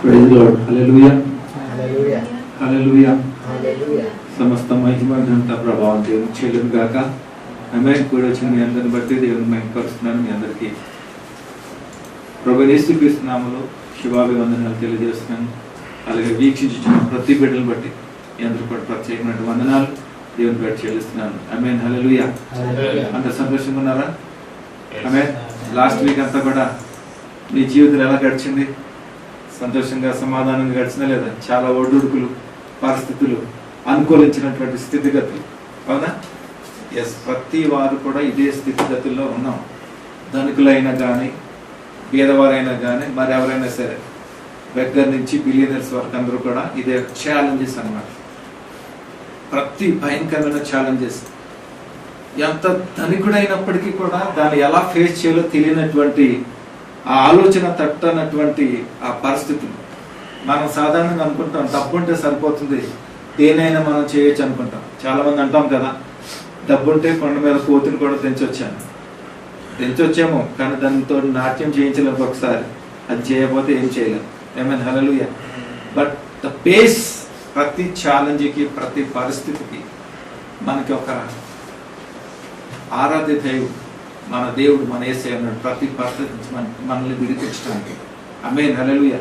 Praise lord. హల్లెలూయా హల్లెలూయా. సమస్త మహిమ ఘనత ప్రభావం దేవునికి చెల్లును గాక. ఆమేన్. కూడి వచ్చిన మీ అందరిని బట్టి దేవుని మహిమపరుస్తున్నాను. మీ అందరికీ ప్రభువైన యేసుక్రీస్తు నామములో శుభాభివందనాలు తెలియజేస్తున్నాను. అలాగే వీక్షించుచున్న ప్రతి బిడ్డలను బట్టి మీ అందరూ కూడా ప్రత్యేకమైన వందనాలు దేవుని బట్టి చెల్లిస్తున్నాను. ఆమేన్. హల్లెలూయా. అందరూ సంతోషంగా ఉన్నారా? ఆమేన్. లాస్ట్ వీక్ అంతా కూడా మీ జీవితం ఎలా గడిచింది? సంతోషంగా సమాధానంగా గడిచినా లేదా? చాలా ఒడిదుడుకులు, పరిస్థితులు, అనుకూలించినటువంటి స్థితిగతులు, అవునా? ఎస్, ప్రతి వారు కూడా ఇదే స్థితిగతుల్లో ఉన్నాం. ధనికులైనా కానీ, పేదవారైనా కానీ, మరి ఎవరైనా సరే, దగ్గర నుంచి బిలియనర్స్ వరకు అందరూ కూడా ఇదే ఛాలెంజెస్ అన్నమాట. ప్రతి భయంకరమైన ఛాలెంజెస్. ఎంత ధనికుడైనప్పటికీ కూడా దాన్ని ఎలా ఫేస్ చేయాలో తెలియనటువంటి ఆ ఆలోచన తట్టనటువంటి ఆ పరిస్థితులు. మనం సాధారణంగా అనుకుంటాం డబ్బుంటే సరిపోతుంది, దేనైనా మనం చేయొచ్చు అనుకుంటాం. చాలా మంది అంటాం కదా, డబ్బుంటే కొండ మీద కోతిని కూడా తెంచొచ్చేమో, కానీ దానితో నాట్యం చేయించలేము ఒకసారి. అది చేయకపోతే ఏం చేయలేము. ఏమైనా హల్లెలూయా. బట్ ద పేస్, ప్రతి ఛాలెంజ్కి, ప్రతి పరిస్థితికి మనకి ఒక ఆరాధ్య దైవం, మన దేవుడు, మన యేసయ్య అన్నాడు. ప్రతి పరిస్థితి నుంచి మనల్ని విడిపించడానికి. ఆమేన్. హల్లెలూయా.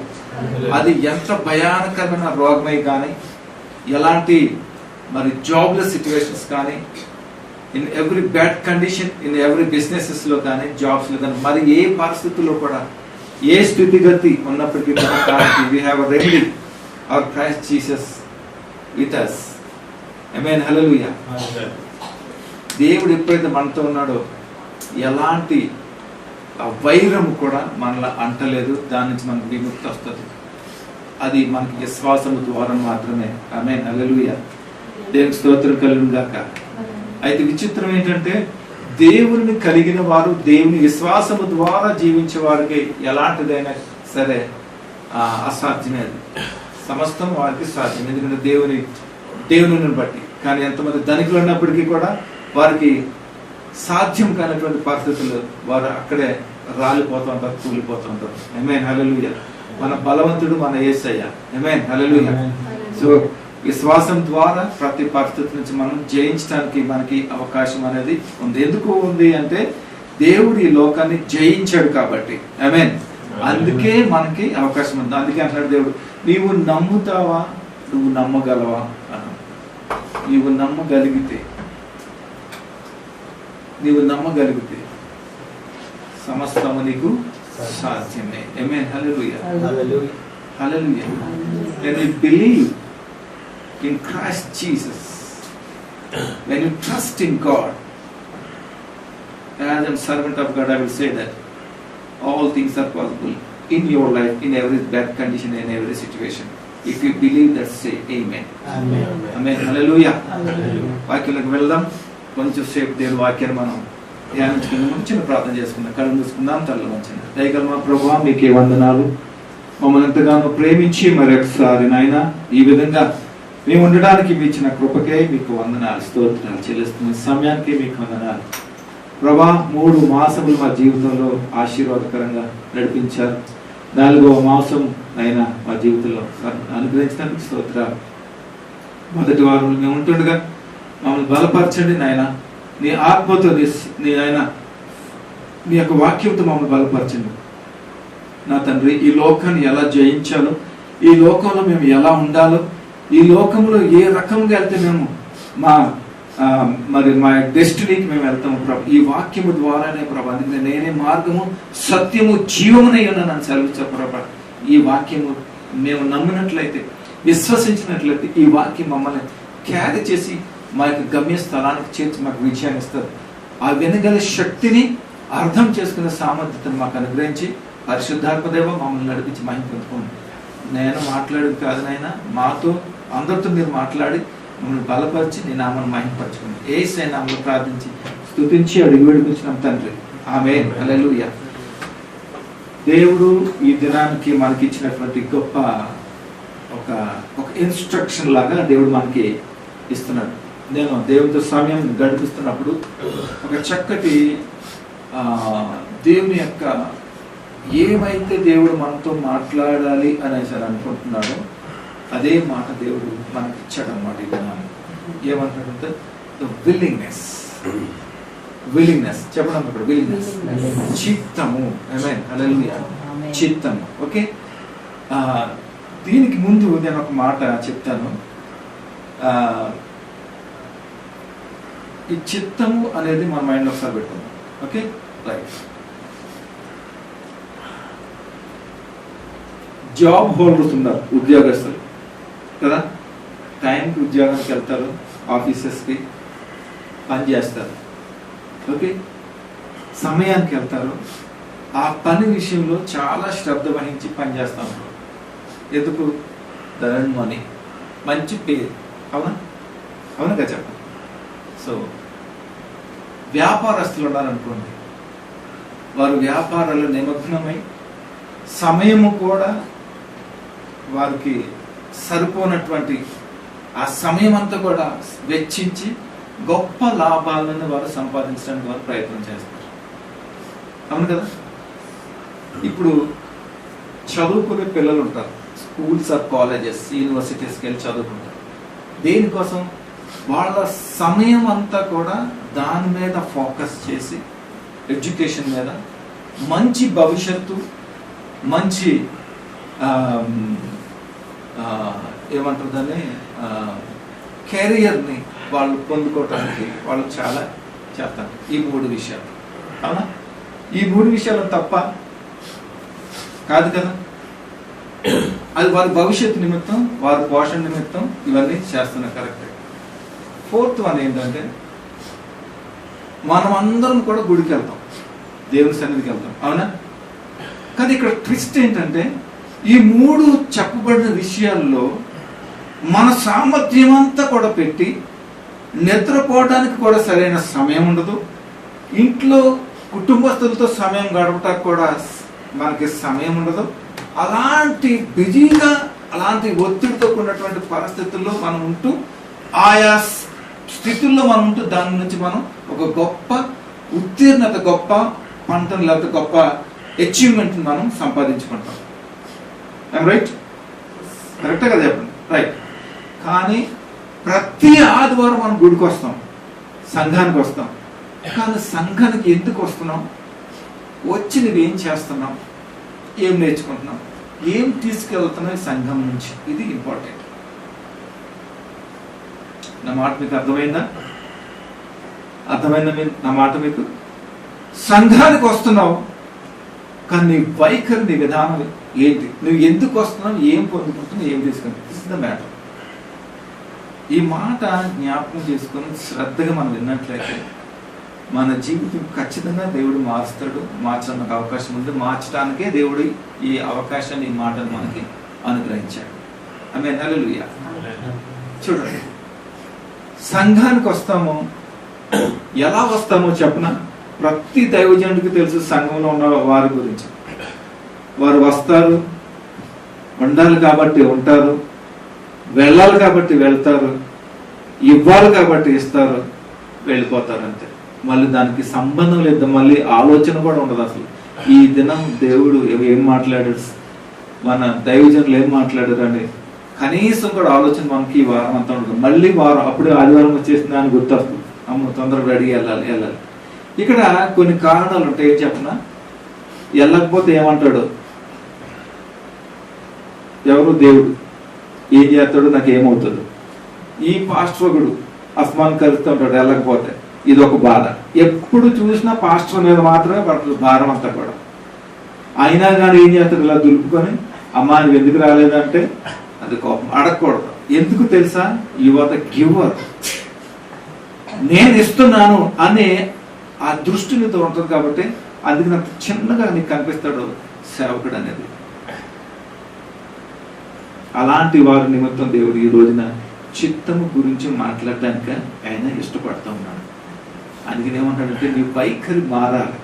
అది ఎంత భయానకరమైన రోగమై కానీ, ఎలాంటి మరి జాబ్లెస్ సిచ్యువేషన్స్ కానీ, in every bad condition, in every businesses లో కానీ, జాబ్స్ లో కానీ, మరి ఏ పరిస్థితుల్లో కూడా, ఏ స్థితిగతి ఉన్నప్పటికీ we have a remedy, our Christ Jesus with us. ఆమేన్. హల్లెలూయా. దేవుడు ఎప్పుడైతే మనతో ఉన్నాడో ఎలాంటి వైరం కూడా మనలో అంటలేదు. దాని నుంచి మనకు విముక్తి వస్తుంది. అది మనకి విశ్వాసము ద్వారా మాత్రమే. ఆమేన్. హల్లెలూయా. దేవునికి స్తోత్రం కలుగును గాక. అయితే విచిత్రం ఏంటంటే, దేవుని కలిగిన వారు, దేవుని విశ్వాసము ద్వారా జీవించే వారికి ఎలాంటిదైనా సరే అసాధ్యమే. సమస్తం వారికి సాధ్యం, ఎందుకంటే దేవుని బట్టి. కానీ ఎంతమంది ధనికులు ఉన్నప్పటికీ కూడా వారికి సాధ్యం కానటువంటి పరిస్థితులు, వారు అక్కడే రాలిపోతూ ఉంటారు, కూలిపోతూ ఉంటారు. ఆమేన్. హల్లెలూయా. మన బలవంతుడు మన యేసయ్య. ఆమేన్. హల్లెలూయా. సో విశ్వాసం ద్వారా ప్రతి పరిస్థితి నుంచి మనం జయించడానికి మనకి అవకాశం అనేది ఉంది. ఎందుకు ఉంది అంటే, దేవుడు ఈ లోకాన్ని జయించాడు కాబట్టి. ఆమేన్. అందుకే మనకి అవకాశం ఉంది. అందుకే అంటున్నాడు దేవుడు, నీవు నమ్ముతావా, నువ్వు నమ్మగలవా అన్నాడు. నీవు నమ్మగలిగితే సమస్తము నీకు సాధ్యమే. ఆమేన్. హల్లెలూయా. హల్లెలూయా. When you believe in Christ Jesus, when you trust in God, as a servant of God, I will say that all things are possible in your life, in every bad condition, in every situation. If you believe that, say amen. Amen. Hallelujah. వాక్యంలోకి వెళ్దాం. కొంచెం సేపు దేవుని వాక్యాన్ని మనం ధ్యానించుకుందాం. చిన్న ప్రార్థన చేసుకుందాం. కళ్ళు మూసుకుందాం, తల్ల వంచండి. దయగల మా ప్రభువా, మీకే వందనాలు. మమ్మల్ని ఎంతగానో ప్రేమించి మరొకసారి నాయన ఈ విధంగా మేము ఉండడానికి మీ ఇచ్చిన కృపకే మీకు వందనాలు, స్తోత్రాలు చెల్లిస్తున్న సమయానికి మీకు వందనాలు. ప్రభా, 3 మాసములు మా జీవితంలో ఆశీర్వాదకరంగా నడిపించారు. 4వ మాసం అయినా మా జీవితంలో అనుగ్రహించడానికి స్తోత్రాలు. మొదటి వారంలో మేము ఉంటుండగా మమ్మల్ని బలపరచండి నాయన. నీ ఆత్మతో నీ ఆయన మీ యొక్క వాక్యంతో మమ్మల్ని బలపరచండి నా తండ్రి. ఈ లోకాన్ని ఎలా జయించాలో, ఈ లోకంలో మేము ఎలా ఉండాలో, ఈ లోకంలో ఏ రకంగా వెళ్తే మేము మా డెస్టినీకి మేము వెళ్తాము ప్రభు, ఈ వాక్యము ద్వారానే ప్రభు. అందుకని నేనే మార్గము, సత్యము, జీవమునై ఉన్నానని సెలవిచ్చా ప్రభు. ఈ వాక్యము మేము నమ్మినట్లయితే, విశ్వసించినట్లయితే, ఈ వాక్యం మమ్మల్ని క్యారీ చేసి మా యొక్క గమ్య స్థలానికి చేర్చి మాకు విజయాన్ని ఇస్తారు. ఆ వెనుగల శక్తిని అర్థం చేసుకునే సామర్థ్యతను మాకు అనుగ్రహించి, పరిశుద్ధాత్మదేవ మమ్మల్ని నడిపించి మహిమ పొందుకోండి. నేను మాట్లాడేది కాదు నాయన, మాతో అందరితో మీరు మాట్లాడి మమ్మల్ని బలపరిచి నీ నామాన్ని మహిమపరచుకోండి. యేసయ్య నామములో ప్రార్థించి స్తుతించి అడిగి వేడుకొంచున్నాం తండ్రి. ఆమేన్. హల్లెలూయా. దేవుడు ఈ దినానికి మనకి ఇచ్చినటువంటి గొప్ప ఒక ఇన్స్ట్రక్షన్ లాగా దేవుడు మనకి ఇస్తున్నాడు. నేను దేవుడితో సమయం గడిపిస్తున్నప్పుడు ఒక చక్కటి దేవుని యొక్క ఏమైతే దేవుడు మనతో మాట్లాడాలి అనేసి అనుకుంటున్నాడో అదే మాట దేవుడు మనకి ఇచ్చాడు అన్నమాట. ఈ విధానం ఏమంటాడంటే విల్లింగ్నెస్. చెప్పడం అక్కడ విల్లింగ్నెస్, చిత్తము. ఆమేన్, హల్లెలూయా. చిత్తము. ఓకే, దీనికి ముందు నేను ఒక మాట చెప్తాను. ఈ చిత్తము అనేది మన మైండ్లో ఒకసారి పెట్టుకుందాం. Okay, right. జాబ్ హోల్డర్స్ ఉన్నారు, ఉద్యోగస్తులు కదా. టైంకి ఉద్యోగానికి వెళ్తారు, ఆఫీసెస్కి పని చేస్తారు. ఓకే, సమయానికి వెళ్తారు. ఆ పని విషయంలో చాలా శ్రద్ధ వహించి పని చేస్తూ ఉంటారు. ఎందుకు? దన్ మనీ, మంచి పేరు. అవునా కదా చెప్పండి. సో వ్యాపారస్తులు ఉన్నారనుకోండి, వారు వ్యాపారాల్లో నిమగ్నమై సమయము కూడా వారికి సరిపోనటువంటి ఆ సమయం అంతా కూడా వెచ్చించి గొప్ప లాభాలను వారు సంపాదించడానికి వారు ప్రయత్నం చేస్తారు. అవును కదా. ఇప్పుడు చదువుకునే పిల్లలు ఉంటారు, స్కూల్స్ ఆర్ కాలేజెస్, యూనివర్సిటీస్కి వెళ్ళి చదువుకుంటారు. దేనికోసం? వాళ్ళ సమయం అంతా కూడా దాని మీద ఫోకస్ చేసి ఎడ్యుకేషన్ మీద, మంచి భవిష్యత్తు, మంచి ఏమంటారు దాన్ని, కెరియర్ని వాళ్ళు పొందుకోవటానికి వాళ్ళు చాలా చేస్తారు. ఈ 3 విషయాలు. అవునా? ఈ 3 విషయాలు తప్ప కాదు కదా. అది వారి భవిష్యత్తు నిమిత్తం, వారి పోషణ నిమిత్తం ఇవన్నీ చేస్తున్నారు. కరెక్ట్. 4th వన్ ఏంటంటే, మనం అందరం కూడా గుడికి వెళ్తాం, దేవుని సన్నిధికి వెళ్తాం. అవునా? కానీ ఇక్కడ ట్విస్ట్ ఏంటంటే, ఈ 3 చెప్పబడిన విషయాల్లో మన సామర్థ్యం అంతా కూడా పెట్టి నిద్రపోవడానికి కూడా సరైన సమయం ఉండదు. ఇంట్లో కుటుంబస్తులతో సమయం గడపటానికి కూడా మనకి సమయం ఉండదు. అలాంటి బిజీగా, అలాంటి ఒత్తిడితో కూడినటువంటి పరిస్థితుల్లో మనం ఉంటూ, ఆయా స్థితుల్లో మనం ఉంటూ దాని నుంచి మనం ఒక గొప్ప ఉత్తీర్ణత, గొప్ప పంటను, లేకపోతే గొప్ప అచీవ్మెంట్ మనం సంపాదించుకుంటాం. I'm right? కరెక్టే కదా చెప్పండి. రైట్. కానీ ప్రతి ఆదివారం మనం గుడికి వస్తాం, సంఘానికి వస్తాం. కానీ సంఘానికి ఎందుకు వస్తున్నాం? వచ్చి నువ్వు ఏం చేస్తున్నాం, ఏం నేర్చుకుంటున్నాం, ఏం తీసుకెళ్తున్నావు సంఘం నుంచి? ఇది ఇంపార్టెంట్. నా మాట మీకు అర్థమైందా? నా మాట మీకు? సంఘానికి వస్తున్నావు, కానీ నీ వైఖరి, నీ విధానం ఏంటి? నువ్వు ఎందుకు వస్తున్నావు, ఏం పొందుకుంటున్నావు, ఏం తీసుకుంటున్నావు? This is the matter. ఈ మాట జ్ఞాపకం చేసుకొని శ్రద్ధగా మనం విన్నట్లయితే మన జీవితం ఖచ్చితంగా దేవుడు మారుస్తాడు. మార్చడానికి అవకాశం ఉంది. మార్చడానికే దేవుడు ఈ అవకాశాన్ని, ఈ మాటను మనకి అనుగ్రహించాడు. ఆమేన్, హల్లెలూయా. చూడండి, సంఘానికి వస్తామో, ఎలా వస్తామో చెప్పనా? ప్రతి దైవజనుడికి తెలుసు సంఘంలో ఉన్న వారి గురించి. వారు వస్తారు, ఉండాలి కాబట్టి ఉంటారు, వెళ్ళాలి కాబట్టి వెళ్తారు, ఇవ్వాలి కాబట్టి ఇస్తారు, వెళ్ళిపోతారు అంతే. మళ్ళీ దానికి సంబంధం లేదు, మళ్ళీ ఆలోచన కూడా ఉండదు అసలు. ఈ దినం దేవుడు ఏం మాట్లాడాడు, మన దైవజనులు ఏం మాట్లాడారు అని కనీసం కూడా ఆలోచన మనకి ఈ వారం అంతా ఉండదు. మళ్ళీ వారం, అప్పుడే ఆదివారం వచ్చేసింది అని గుర్తొస్తుంది. అమ్మ తొందరగా రెడీ వెళ్ళాలి. ఇక్కడ కొన్ని కారణాలు ఉంటాయి. ఏం చెప్పనా? వెళ్ళకపోతే ఏమంటాడు? ఎవరు? దేవుడు. ఏం చేస్తాడు? నాకు ఏమవుతుంది? ఈ పాస్టర్ ఒకడు అస్మాన్ కలుస్తూ ఉంటాడు వెళ్ళకపోతే. ఇది ఒక బాధ. ఎప్పుడు చూసినా పాస్టర్ మీద మాత్రమే పడుతుంది భారం అంతా కూడా. అయినా కానీ ఏం చేస్తాడు? ఇలా దులుపుకొని, అమ్మా నువ్వు ఎందుకు రాలేదంటే అది కోపం. అడగకూడదు. ఎందుకు తెలుసా? You are the giver. నేను ఇస్తున్నాను అనే ఆ దృష్టి నీతో ఉంటుంది కాబట్టి అందుకు నాకు చిన్నగా నీకు కనిపిస్తాడు సేవకుడు అనేది. అలాంటి వారి నిమిత్తం దేవుడు ఈ రోజున చిత్తము గురించి మాట్లాడడానికి ఆయన ఇష్టపడుతూ ఉన్నాడు. అందుకని ఏమంటాడంటే, నీ వైఖరి మారాలి.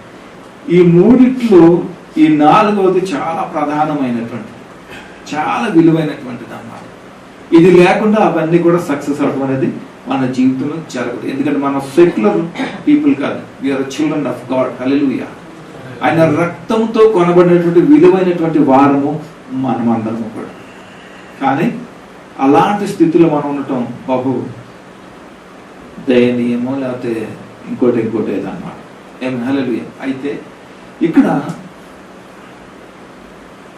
ఈ 3 ఈ 4వది చాలా ప్రధానమైనటువంటి, చాలా విలువైనటువంటిది అన్నమాట. ఇది లేకుండా అవన్నీ కూడా సక్సెస్ అవడం అనేది మన జీవితంలో జరగదు. ఎందుకంటే మనం సెక్యులర్ పీపుల్ కాదు, వీఆర్ చిల్డ్రన్ ఆఫ్ గాడ్. హల్లెలూయా. ఆయన రక్తంతో కొనబడినటువంటి విలువైనటువంటి వారము మనం అందరము కూడా. కానీ అలాంటి స్థితిలో మనం ఉండటం బహు దయనీయమో లేకపోతే ఇంకోటి ఏదన్నమాట. హల్లెలూయా. అయితే ఇక్కడ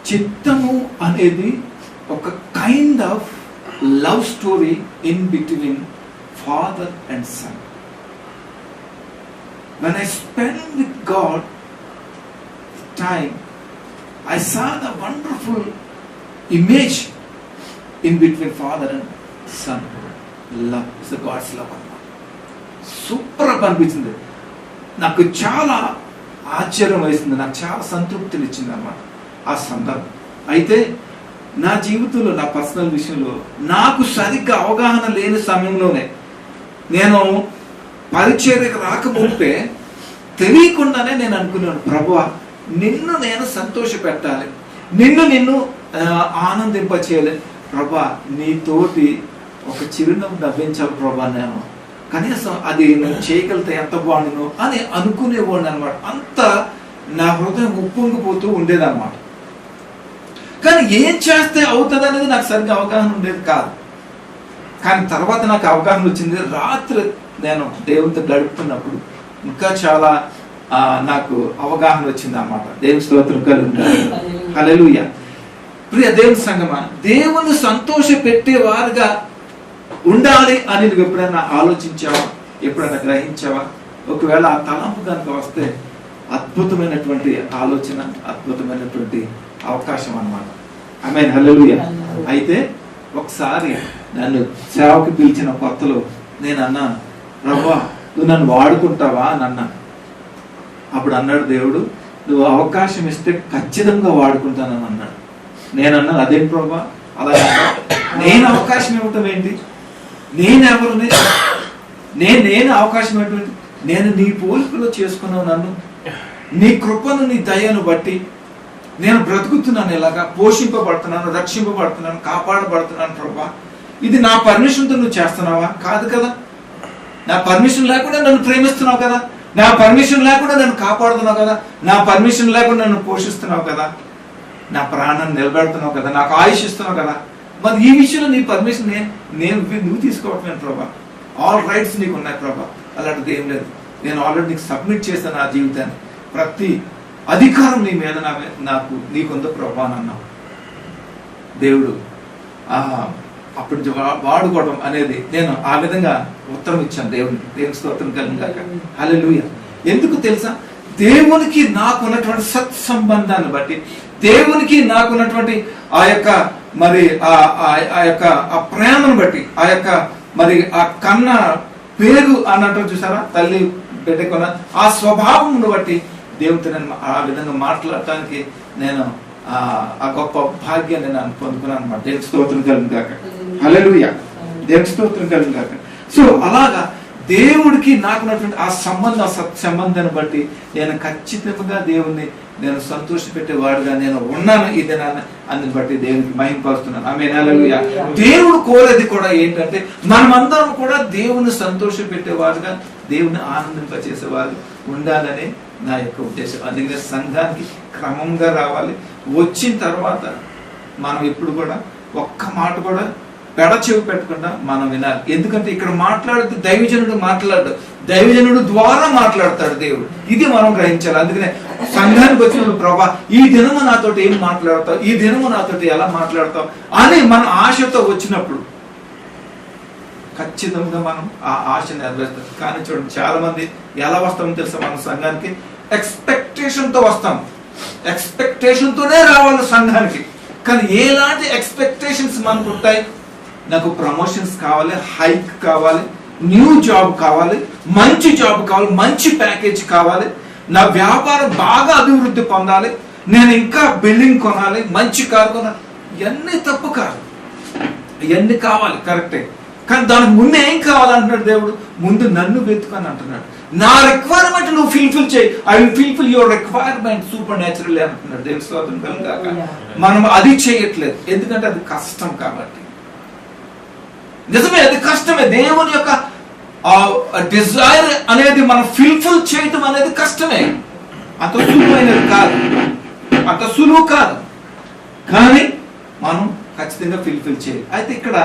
చిత్తము అనేది ఒక kind of love story in between father and son. When I spend with God time, I saw the wonderful image in between father and son. Love is the God's love. Super అనిపించింది. నాకు చాలా ఆశ్చర్యం వేసింది, నాకు చాలా సంతృప్తిని ఇచ్చింది అన్నమాట ఆ సందర్భం. అయితే నా జీవితంలో, నా పర్సనల్ విషయంలో నాకు సరిగ్గా అవగాహన లేని సమయంలోనే, నేను పరిచర్యకు రాకముందే తెలియకుండానే నేను అనుకున్నాను, ప్రభువా నిన్ను నేను సంతోష పెట్టాలి, నిన్ను ఆనందింప చేయాలి ప్రభా, నీతోటి ఒక చిరునవ్వు నవ్వించాలి ప్రభా, నేను కనీసం అది నేను చేయగలిగితే ఎంత బాగుండును అని అనుకునేవాడిని అనమాట. అంత నా హృదయం ఉప్పొంగిపోతూ ఉండేదన్నమాట. కానీ ఏం చేస్తే అవుతుంది అనేది నాకు సరిగ్గా అవగాహన ఉండేది కాదు. కానీ తర్వాత నాకు అవగాహన వచ్చింది. రాత్రి నేను దేవునితో గడుపుతున్నప్పుడు ఇంకా చాలా నాకు అవగాహన వచ్చింది అన్నమాట. దేవుని స్తోత్రం కలుగుతుంది. హల్లెలూయా. ప్రియ దేవుని సంగమా, దేవుని సంతోష పెట్టేవారుగా ఉండాలి అని నువ్వు ఎప్పుడైనా ఆలోచించావా, ఎప్పుడైనా గ్రహించావా? ఒకవేళ ఆ తలంపు కనుక వస్తే అద్భుతమైనటువంటి ఆలోచన, అద్భుతమైనటువంటి అవకాశం అన్నమాట. ఆమేన్. హల్లెలూయా. అయితే ఒకసారి నన్ను సేవకు పిలిచిన కొత్తలో నేను అన్నా, ప్రభువా నువ్వు నన్ను వాడుకుంటావా అని అన్నా. అప్పుడు అన్నాడు దేవుడు, నువ్వు అవకాశం ఇస్తే ఖచ్చితంగా వాడుకుంటానని అన్నాడు. నేను అన్నాను, అదేం ప్రభువా అలా? నేను అవకాశం ఇవ్వటం ఏంటి? నేనెవరిని? నేను అవకాశం ఏంటి? నేను నీ పోలికలో చేసుకున్నావు నన్ను, నీ కృపను, నీ దయను బట్టి నేను బ్రతుకుతున్నాను, ఇలాగా పోషింపబడుతున్నాను, రక్షింపబడుతున్నాను, కాపాడబడుతున్నాను ప్రభువా. ఇది నా పర్మిషన్తో నువ్వు చేస్తున్నావా? కాదు కదా. నా పర్మిషన్ లేకుండా నన్ను ప్రేమిస్తున్నావు కదా, నా పర్మిషన్ లేకుండా నన్ను కాపాడుతున్నావు కదా, నా పర్మిషన్ లేకుండా నన్ను పోషిస్తున్నావు కదా, నా ప్రాణాన్ని నిలబెడుతున్నావు కదా, నాకు ఆయుష్ ఇస్తున్నావు కదా. మరి ఈ విషయంలో నీ పర్మిషన్ నువ్వు తీసుకోవటమే ప్రభా. ఆల్ రైట్స్ నీకు ఉన్నాయి ప్రభా. అలాంటిది ఏం లేదు. నేను ఆల్రెడీ నీకు సబ్మిట్ చేశాను నా జీవితాన్ని. ప్రతి అధికారం నీ మీద నీకుందో ప్రభా అని అన్నావు. దేవుడు అప్పుడు వాడుకోవడం అనేది నేను ఆ విధంగా ఉత్తరం ఇచ్చాను దేవుని స్తోత్రం కలుగుగాక. హల్లెలూయా. ఎందుకు తెలుసా? దేవునికి నాకున్నటువంటి సత్సంబంధాన్ని బట్టి, దేవునికి నాకున్నటువంటి ఆ యొక్క మరి ఆ యొక్క ఆ ప్రేమను బట్టి, ఆ యొక్క మరి ఆ కన్న పేరు అన్నట్టు చూసారా, తల్లి బిడ్డకున్న ఆ స్వభావం బట్టి దేవునితో నేను ఆ విధంగా మాట్లాడటానికి నేను ఆ గొప్ప భాగ్యాన్ని నేను పొందుకున్నాను అన్నమాట. దేవుని స్తోత్రం కలుగుగాక. హల్లెలూయా. దేవుని స్తోత్రం కలుగుగాక. సో అలాగా దేవుడికి నాకున్నటువంటి ఆ సత్సంబంధాన్ని బట్టి నేను ఖచ్చితంగా దేవుణ్ణి నేను సంతోషపెట్టేవాడుగా నేను ఉన్నాను ఈ దినాన్ని. అందుని బట్టి దేవునికి మహిమపరుస్తున్నాను. ఆమేన్. హల్లెలూయా. దేవుడు కోరేది కూడా ఏంటంటే మనమందరం కూడా దేవుని సంతోషపెట్టేవాడుగా, దేవుని ఆనందింపచేసేవారు ఉండాలని నా యొక్క ఉద్దేశం. అందుకనే సంఘానికి క్రమంగా రావాలి. వచ్చిన తర్వాత మనం ఇప్పుడు కూడా ఒక్క మాట కూడా పెడచెవి పెట్టకుండా మనం వినాలి. ఎందుకంటే ఇక్కడ మాట్లాడితే దైవజనుడు మాట్లాడు, దైవజనుడు ద్వారా మాట్లాడతాడు దేవుడు. ఇది మనం గ్రహించాలి. అందుకనే సంఘానికి వచ్చినప్పుడు ప్రభా ఈ దినము నాతోటి ఏం మాట్లాడతావు, ఈ దినము నాతోటి ఎలా మాట్లాడతావు అని మన ఆశతో వచ్చినప్పుడు ఖచ్చితంగా మనం ఆ ఆశ నెరవేరుస్తాం. కానీ చూడండి, చాలా మంది ఎలా వస్తామో తెలుసా మన సంఘానికి? ఎక్స్పెక్టేషన్ తో వస్తాం. ఎక్స్పెక్టేషన్ తోనే రావాలి సంఘానికి. కానీ ఎలాంటి ఎక్స్పెక్టేషన్స్ మనకు ఉంటాయి? నాకు ప్రమోషన్స్ కావాలి, హైక్ కావాలి, న్యూ జాబ్ కావాలి, మంచి జాబ్ కావాలి, మంచి ప్యాకేజ్ కావాలి, నా వ్యాపారం బాగా అభివృద్ధి పొందాలి, నేను ఇంకా బిల్డింగ్ కొనాలి, మంచి కారు కొనాలి. ఇవన్నీ తప్పు కాదు, ఇవన్నీ కావాలి, కరెక్టే. కానీ దానికి ముందు ఏం కావాలంటున్నాడు దేవుడు? ముందు నన్ను వెతుకొని అంటున్నాడు. నా రిక్వైర్మెంట్ నువ్వు ఫుల్ఫిల్ చేయి. I will fulfil your requirement super natural అంటున్నాడు. దేవుని స్తోత్రం కలుగాక. మనం అది చేయట్లేదు, ఎందుకంటే అది కష్టం కాబట్టి. నిజమే, అది కష్టమే. దేవుని యొక్క డిజైర్ అనేది మనం ఫుల్ఫిల్ చేయటం అనేది కష్టమే. అంత సులువైనది కాదు, అంత సులువు కాదు, కానీ మనం ఖచ్చితంగా ఫుల్ఫిల్ చేయాలి. అయితే ఇక్కడ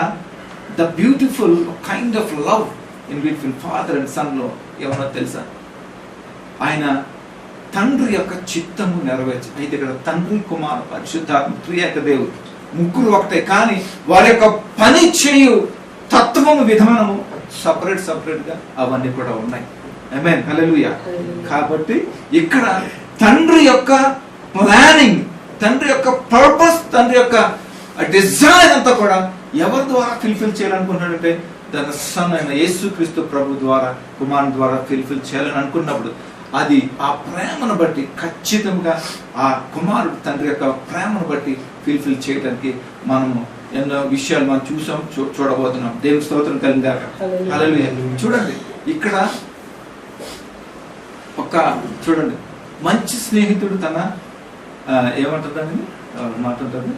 the beautiful kind of love in between father and son లో ఏమన్నా తెలుసా? ఆయన తండ్రి యొక్క చిత్తము నెరవేర్చి, అయితే ఇక్కడ తండ్రి, కుమార, పరిశుద్ధాత్మ, త్రియేక దేవుడు ముగ్గురు ఒకటే, కానీ వారి యొక్క పని చేయు తత్వము, విధానము సపరేట్ గా అవన్నీ కూడా ఉన్నాయి. ఆమేన్, హల్లెలూయా. కాబట్టి ఇక్కడ తండ్రి యొక్క ప్లానింగ్, తండ్రి యొక్క పర్పస్, తండ్రి యొక్క డిజైన్ అంతా కూడా ఎవరి ద్వారా ఫుల్ఫిల్ చేయాలనుకుంటున్నాడంటే తన సన్ అయిన యేసుక్రీస్తు ప్రభు ద్వారా, కుమారుని ద్వారా ఫుల్ఫిల్ చేయాలని అనుకున్నప్పుడు అది ఆ ప్రేమను బట్టి ఖచ్చితంగా ఆ కుమారుడు తండ్రి యొక్క ప్రేమను బట్టి ఫుల్ఫిల్ చేయడానికి మనము ఎన్నో విషయాలు మనం చూసాం, చూడబోతున్నాం. దేవుని స్తోత్రం కలిగాక. హల్లెలూయా. చూడండి ఇక్కడ చూడండి, మంచి స్నేహితుడు తన ఏమంటుందండి మాట్లాడుతుంది,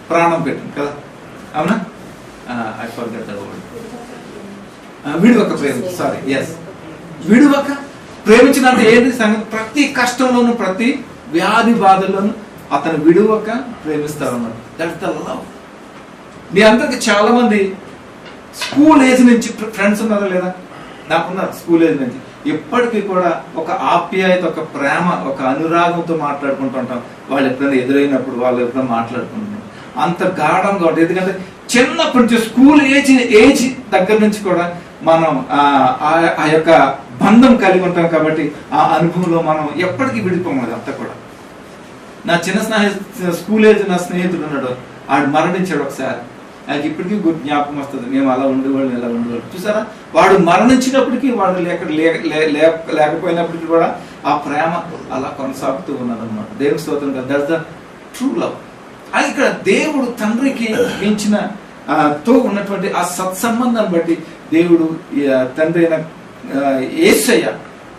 ప్రాణం పెట్టింది కదా, అవునా? I forget that word. విడువక ప్రేమ, సారీ, ఎస్, విడువక ప్రేమించినంత ఏది సంగతి, ప్రతి కష్టంలోనూ ప్రతి వ్యాధి బాధల్లోనూ అతను విడువక ప్రేమిస్తారు అన్నమాట. That's the love. మీ అందరికి చాలా మంది స్కూల్ ఏజ్ నుంచి ఫ్రెండ్స్ ఉన్నారా లేదా? నాకున్నారు స్కూల్ ఏజ్ నుంచి. ఎప్పటికీ కూడా ఒక ఆప్యాయత, ఒక ప్రేమ, ఒక అనురాగంతో మాట్లాడుకుంటూ ఉంటాం. వాళ్ళు ఎప్పుడైనా ఎదురైనప్పుడు వాళ్ళు ఎప్పుడైనా మాట్లాడుకుంటున్నాం, అంత గాఢంగా ఉంటుంది. ఎందుకంటే చిన్నప్పటి నుంచి స్కూల్ ఏజ్ దగ్గర నుంచి కూడా మనం ఆ యొక్క బంధం కలిగి ఉంటాం. కాబట్టి ఆ అనుభవంలో మనం ఎప్పటికీ విడిపోము. అదంతా కూడా నా స్కూల్ ఏజ్ నా స్నేహితుడు ఉన్నాడు, ఆడు మరణించాడు ఒకసారి. నాకు ఇప్పటికీ జ్ఞాపకం వస్తుంది, మేము అలా ఉండేవాళ్ళం, ఎలా ఉండేవాళ్ళు. చూసారా, వాడు మరణించినప్పటికీ, వాడు లేకపోయినప్పటికీ కూడా ఆ ప్రేమ అలా కొనసాగుతూ ఉన్నదన్నమాట. దేవుని స్తోత్రం కదా. That's the true love. అది ఇక్కడ దేవుడు తండ్రికి మించిన తో ఉన్నటువంటి ఆ సత్సంబంధాన్ని బట్టి దేవుడు తండ్రి అయిన యేసయ్య,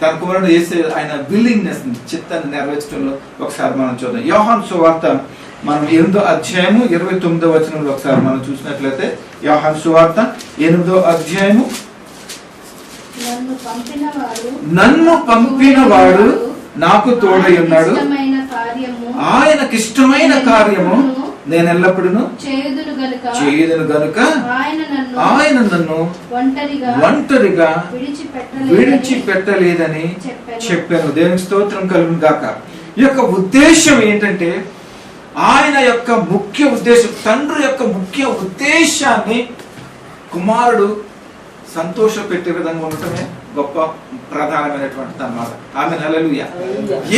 తన కుమారుడు యేసయ్య, ఆయన విల్లింగ్నెస్, చిత్తాన్ని నెరవేర్చడంలో ఒకసారి మనం చూద్దాం. యోహాను సువార్త మనం 8వ అధ్యాయము 29వ వచనంలో ఒకసారి మనం చూసినట్లయితే, యోహాను సువార్త 8వ అధ్యాయము, నన్ను పంపినవాడు నాకు తోడై ఉన్నాడు, ఆయనకిష్టమైన కార్యము నేను ఎల్లప్పుడూ చేయుదును గనుక ఆయన నన్ను ఒంటరిగా విడిచిపెట్టలేదని చెప్పాను. దేవుని స్తోత్రం కలుగును గాక. ఈ యొక్క ఉద్దేశం ఏంటంటే, ఆయన యొక్క ముఖ్య ఉద్దేశం, తండ్రి యొక్క ముఖ్య ఉద్దేశాన్ని కుమారుడు సంతోష పెట్టే విధంగా ఉండటమే గొప్ప ప్రధానమైనటువంటిది అన్నమాట. ఆమేన్, హల్లెలూయా.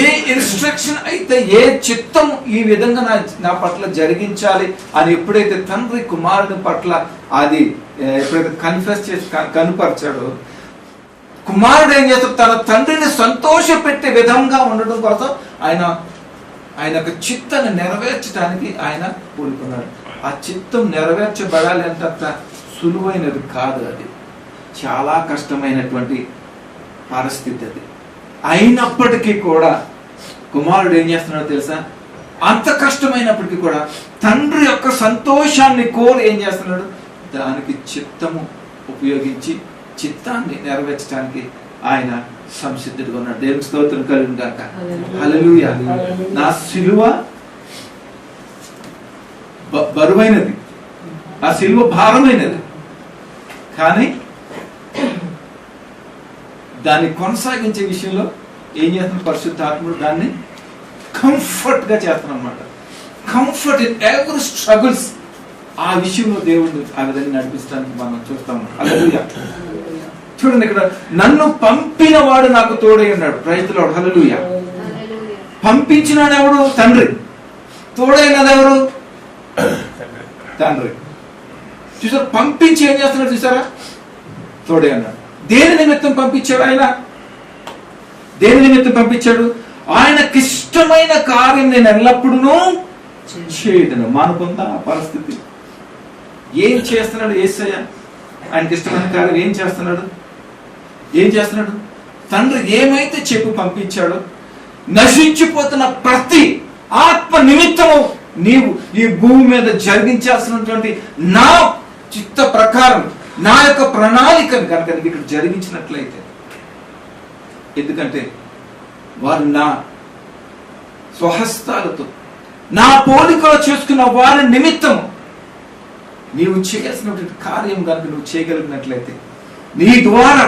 ఏ ఇన్స్ట్రక్షన్ అయితే, ఏ చిత్తం ఈ విధంగా నా పట్ల జరిగించాలి అని ఎప్పుడైతే తండ్రి కుమారుడి పట్ల అది ఎప్పుడైతే కన్ఫెస్ చేసి కనుపరిచాడో, కుమారుడు ఏం చేస్తాడు, తన తండ్రిని సంతోష పెట్టే విధంగా ఉండడం కోసం ఆయన యొక్క చిత్తాన్ని నెరవేర్చడానికి ఆయన పూనుకున్నాడు. ఆ చిత్తం నెరవేర్చబడాలి అంటే అంత సులువైనది కాదు, అది చాలా కష్టమైనటువంటి పరిస్థితి అది. అయినప్పటికీ కూడా కుమారుడు ఏం చేస్తున్నాడో తెలుసా? అంత కష్టమైనప్పటికీ కూడా తండ్రి యొక్క సంతోషాన్ని కోరి ఏం చేస్తున్నాడు, దానికి చిత్తము ఉపయోగించి చిత్తాన్ని నెరవేర్చడానికి ఆయన సంసిద్ధుడిగా ఉన్నాడు. దేవుని స్తోత్రం కలుగును గాక. హల్లెలూయా. నా సిలువ బరువైనది, ఆ సిలువ భారమైనది, కానీ దాన్ని కొనసాగించే విషయంలో ఏం చేస్తున్న పరిశుద్ధాత్ముడు దాన్ని కంఫర్ట్ గా చేస్తాను అన్నమాట. Comfort in every struggles. ఆ విషయంలో దేవుడు ఆ విధంగా నడిపిస్తానికి మనం చూస్తాము. హల్లెలూయా. చూడండి, ఇక్కడ నన్ను పంపిన వాడు నాకు తోడై ఉన్నాడు. Praise the lord. హల్లెలూయా. పంపించినాడు ఎవడు? తండ్రి. తోడైనది ఎవరు? తండ్రి. చూసారా, పంపించి ఏం చేస్తున్నాడు చూసారా? తోడై ఉన్నాడు. దేని నిమిత్తం పంపించాడు ఆయన? దేని నిమిత్తం పంపించాడు? ఆయనకిష్టమైన కార్యం నేను ఎల్లప్పుడూ చేయదును. మనకుందా ఆ పరిస్థితి? ఏం చేస్తున్నాడు యేసయ్య? ఆయనకి ఇష్టమైన కార్యం ఏం చేస్తున్నాడు? తండ్రి ఏమైతే చెప్పి పంపించాడో, నశించిపోతున్న ప్రతి ఆత్మ నిమిత్తము నీవు ఈ భూమి మీద జరిగించాల్సినటువంటి నా చిత్త ప్రకారం, నా యొక్క ప్రణాళికను కనుక ఇక్కడ జరిగించినట్లయితే, ఎందుకంటే వారు నా స్వహస్తాలతో నా పోలికలో చేసుకున్న వారి నిమిత్తం నీవు చేయాల్సినటువంటి కార్యం కనుక నువ్వు చేయగలిగినట్లయితే నీ ద్వారా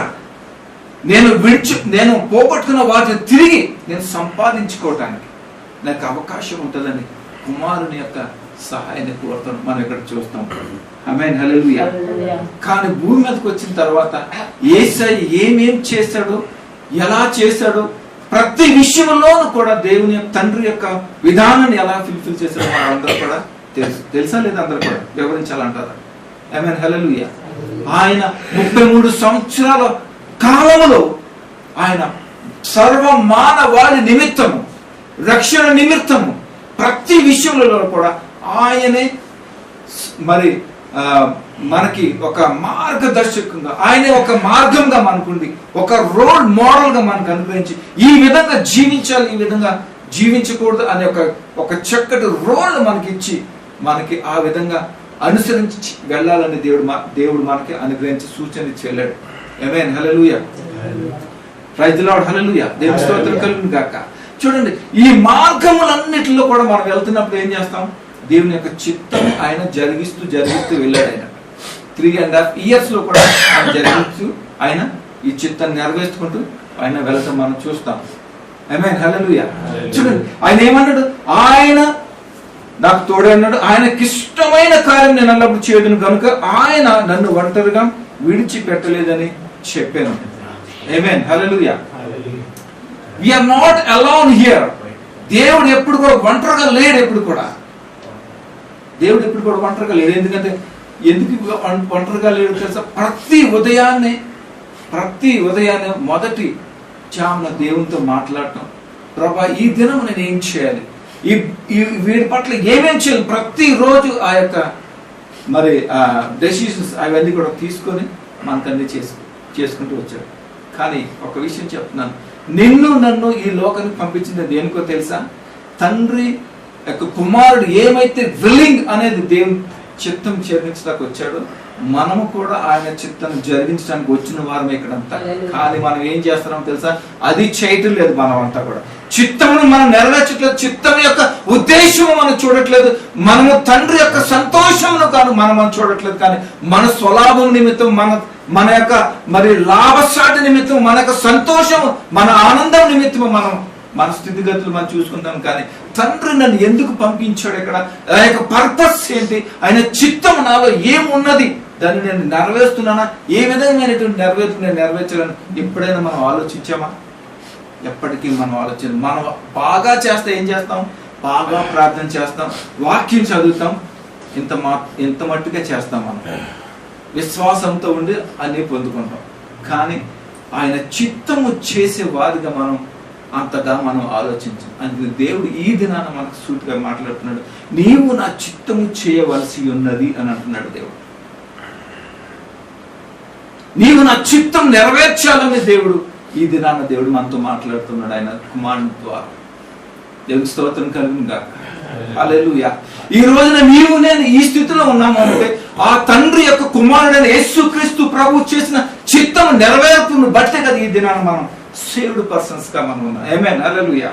నేను పోగొట్టుకున్న వాటిని తిరిగి నేను సంపాదించుకోవటానికి నాకు అవకాశం ఉంటుందని కుమారుని యొక్క సహాయాన్ని కోరుతాం. మనం ఇక్కడ చూస్తాం. ఆమేన్, హల్లెలూయా. కానీ భూమి మీదకి వచ్చిన తర్వాత యేసయ్య ఏమేం చేశాడో, ఎలా చేశాడో, ప్రతి విషయంలోనూ కూడా దేవుని యొక్క తండ్రి యొక్క విధానాన్ని ఎలా ఫుల్ఫిల్ చేశాడో అందరూ కూడా తెలుసా లేదా? అందరూ కూడా వివరించాలంటారా? ఆమేన్, హల్లెలూయా. ఆయన 33 సంవత్సరాల కాలంలో ఆయన సర్వ మానవాళి నిమిత్తము, రక్షణ నిమిత్తము ప్రతి విషయంలో కూడా ఆయనే మరి మనకి ఒక మార్గదర్శకంగా, ఆయనే ఒక మార్గంగా మనకుంది, ఒక రోల్ మోడల్ గా మనకు అనుగ్రహించి ఈ విధంగా జీవించాలి, ఈ విధంగా జీవించకూడదు అనే ఒక చక్కటి రోల్ మనకి ఇచ్చి మనకి ఆ విధంగా అనుసరించి వెళ్ళాలని దేవుడు మనకి అనుగ్రహించి సూచన ఇచ్చి వెళ్ళాడు. ఆమేన్, హల్లెలూయా. ప్రైజ్ ది లార్డ్, హల్లెలూయా. దేవుని స్తోత్రం కలుగును గాక. చూడండి, ఈ మార్గములన్నిటిలో కూడా మనం వెళ్తున్నప్పుడు ఏం చేస్తాం? దేవుని యొక్క చిత్తం ఆయన జరిగిస్తూ వెళ్ళాడు. ఆయన 3.5 years లో కూడా ఆయన జరిగిస్తూ ఆయన ఈ చిత్తాన్ని నెరవేర్చుకుంటూ ఆయన వెళ్తాం మనం చూస్తాం. ఆమేన్, హల్లెలూయా. చూడండి, ఆయన ఏమన్నాడు? ఆయన నాకు తోడే అన్నాడు, ఆయనకి ఇష్టమైన కార్యం నేను అన్నప్పుడు చేయదును కనుక ఆయన నన్ను ఒంటరిగా విడిచిపెట్టలేదని చెప్పాను. ఆమేన్, హల్లెలూయా. We are not alone here. దేవుడు ఎప్పుడు కూడా ఒంటరిగా లేడు. దేవుడు ఎప్పుడు కూడా ఒంటరిగా లేడు. ఎందుకు ఒంటరిగా లేడు తెలుసా? ప్రతి ఉదయాన్నే మొదటి జామున దేవునితో మాట్లాడటం, ప్రభా ఈ దినం నేను ఏం చేయాలి, వీడి పట్ల ఏమేం చేయాలి, ప్రతిరోజు ఆ యొక్క మరి డెసిషన్స్ అవన్నీ కూడా తీసుకొని మనకన్నీ చేసుకుంటూ వచ్చాడు. కానీ ఒక విషయం చెప్తున్నాను, నన్ను ఈ లోకానికి పంపించింది దేనికో తెలుసా? తండ్రి యొక్క కుమారుడు ఏమైతే విల్లింగ్ అనేది దేవుని చిత్తం జరిగించడానికి వచ్చాడో మనము కూడా ఆయన చిత్తం జరిగించడానికి వచ్చిన వారమే ఇక్కడంతా. కానీ మనం ఏం చేస్తున్నాం తెలుసా? అది చేయటం లేదు. మనం అంతా కూడా చిత్తమును మనం నెరవేర్చట్లేదు. చిత్తం యొక్క ఉద్దేశము మనం చూడట్లేదు. మనము తండ్రి యొక్క సంతోషమును కాదు మనం చూడట్లేదు. కానీ మన స్వలాభం నిమిత్తం, మన యొక్క మరి లాభసాటి నిమిత్తం, మన యొక్క సంతోషము, మన ఆనందం నిమిత్తం మన స్థితిగతులు మనం చూసుకుంటాం. కానీ తండ్రి నన్ను ఎందుకు పంపించాడు, ఇక్కడ ఆ యొక్క పర్పస్ ఏంటి, ఆయన చిత్తం నాలో ఏమున్నది, దాన్ని నేను నెరవేరుస్తున్నానా, ఏ విధమైనటువంటి నెరవేర్చాలని ఎప్పుడైనా మనం ఆలోచించామా? ఎప్పటికీ మనం ఆలోచన. మనం బాగా చేస్తే ఏం చేస్తాం? బాగా ప్రార్థన చేస్తాం, వాక్యం చదువుతాం, ఇంత మట్టుగా చేస్తాం. మనం విశ్వాసంతో ఉండి అన్ని పొందుకుంటాం. కానీ ఆయన చిత్తము చేసే వారిగా మనం అంతగా మనం ఆలోచించాం. అందుకే దేవుడు ఈ దినాన మనకు సూటిగా మాట్లాడుతున్నాడు, నీవు నా చిత్తము చేయవలసి ఉన్నది అని అంటున్నాడు దేవుడు. నీవు నా చిత్తం నెరవేర్చాలని దేవుడు ఈ దినాన దేవుడు మనతో మాట్లాడుతున్నాడు ఆయన కుమారుని ద్వారా. దేవుని స్తోత్రం కలుగును గాక. హల్లెలూయా. ఈ రోజున నీవు నేను ఈ స్థితిలో ఉన్నాము అంటే ఆ తండ్రి యొక్క కుమారుడైన యేసుక్రీస్తు ప్రభు చేసిన చిత్తం నెరవేర్పును బట్టే కదా ఈ దినాన మనం సేవ్డ్ పర్సన్స్ గా మనం ఉన్నాం. ఆమేన్, హల్లెలూయా.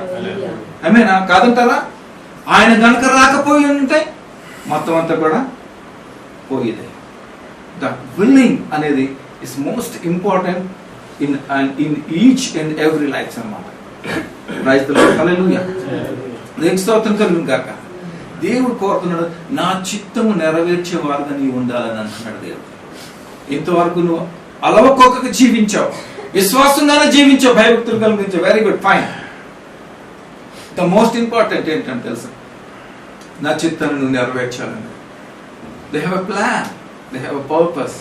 ఆమేన్, కాదంటారా? ఆయన గనుక రాకపోయి ఉంటే మొత్తం అంతా కూడా పోయేది. ద విల్లింగ్ అనేది is most important in each and every life అన్నమాట. ప్రైజ్ ది లార్డ్, హల్లెలూయా. దేవుని స్తోత్రం కలుగును గాక. దేవుడు కోరుతున్నాడు, నా చిత్తము నెరవేర్చేవారుగా నీవు ఉండాలని అంటున్నాడు దేవుడు. ఇంతవరకు నువ్వు అలవకోకగా జీవించావు, విశ్వాసంగానే జీవించావు, భయభక్తులు కలిగించావు. Very good, fine. The most important ఏంటంటే తెలుసా? నా చిత్తాన్ని నువ్వు నెరవేర్చాలని. They have a plan, they have a purpose.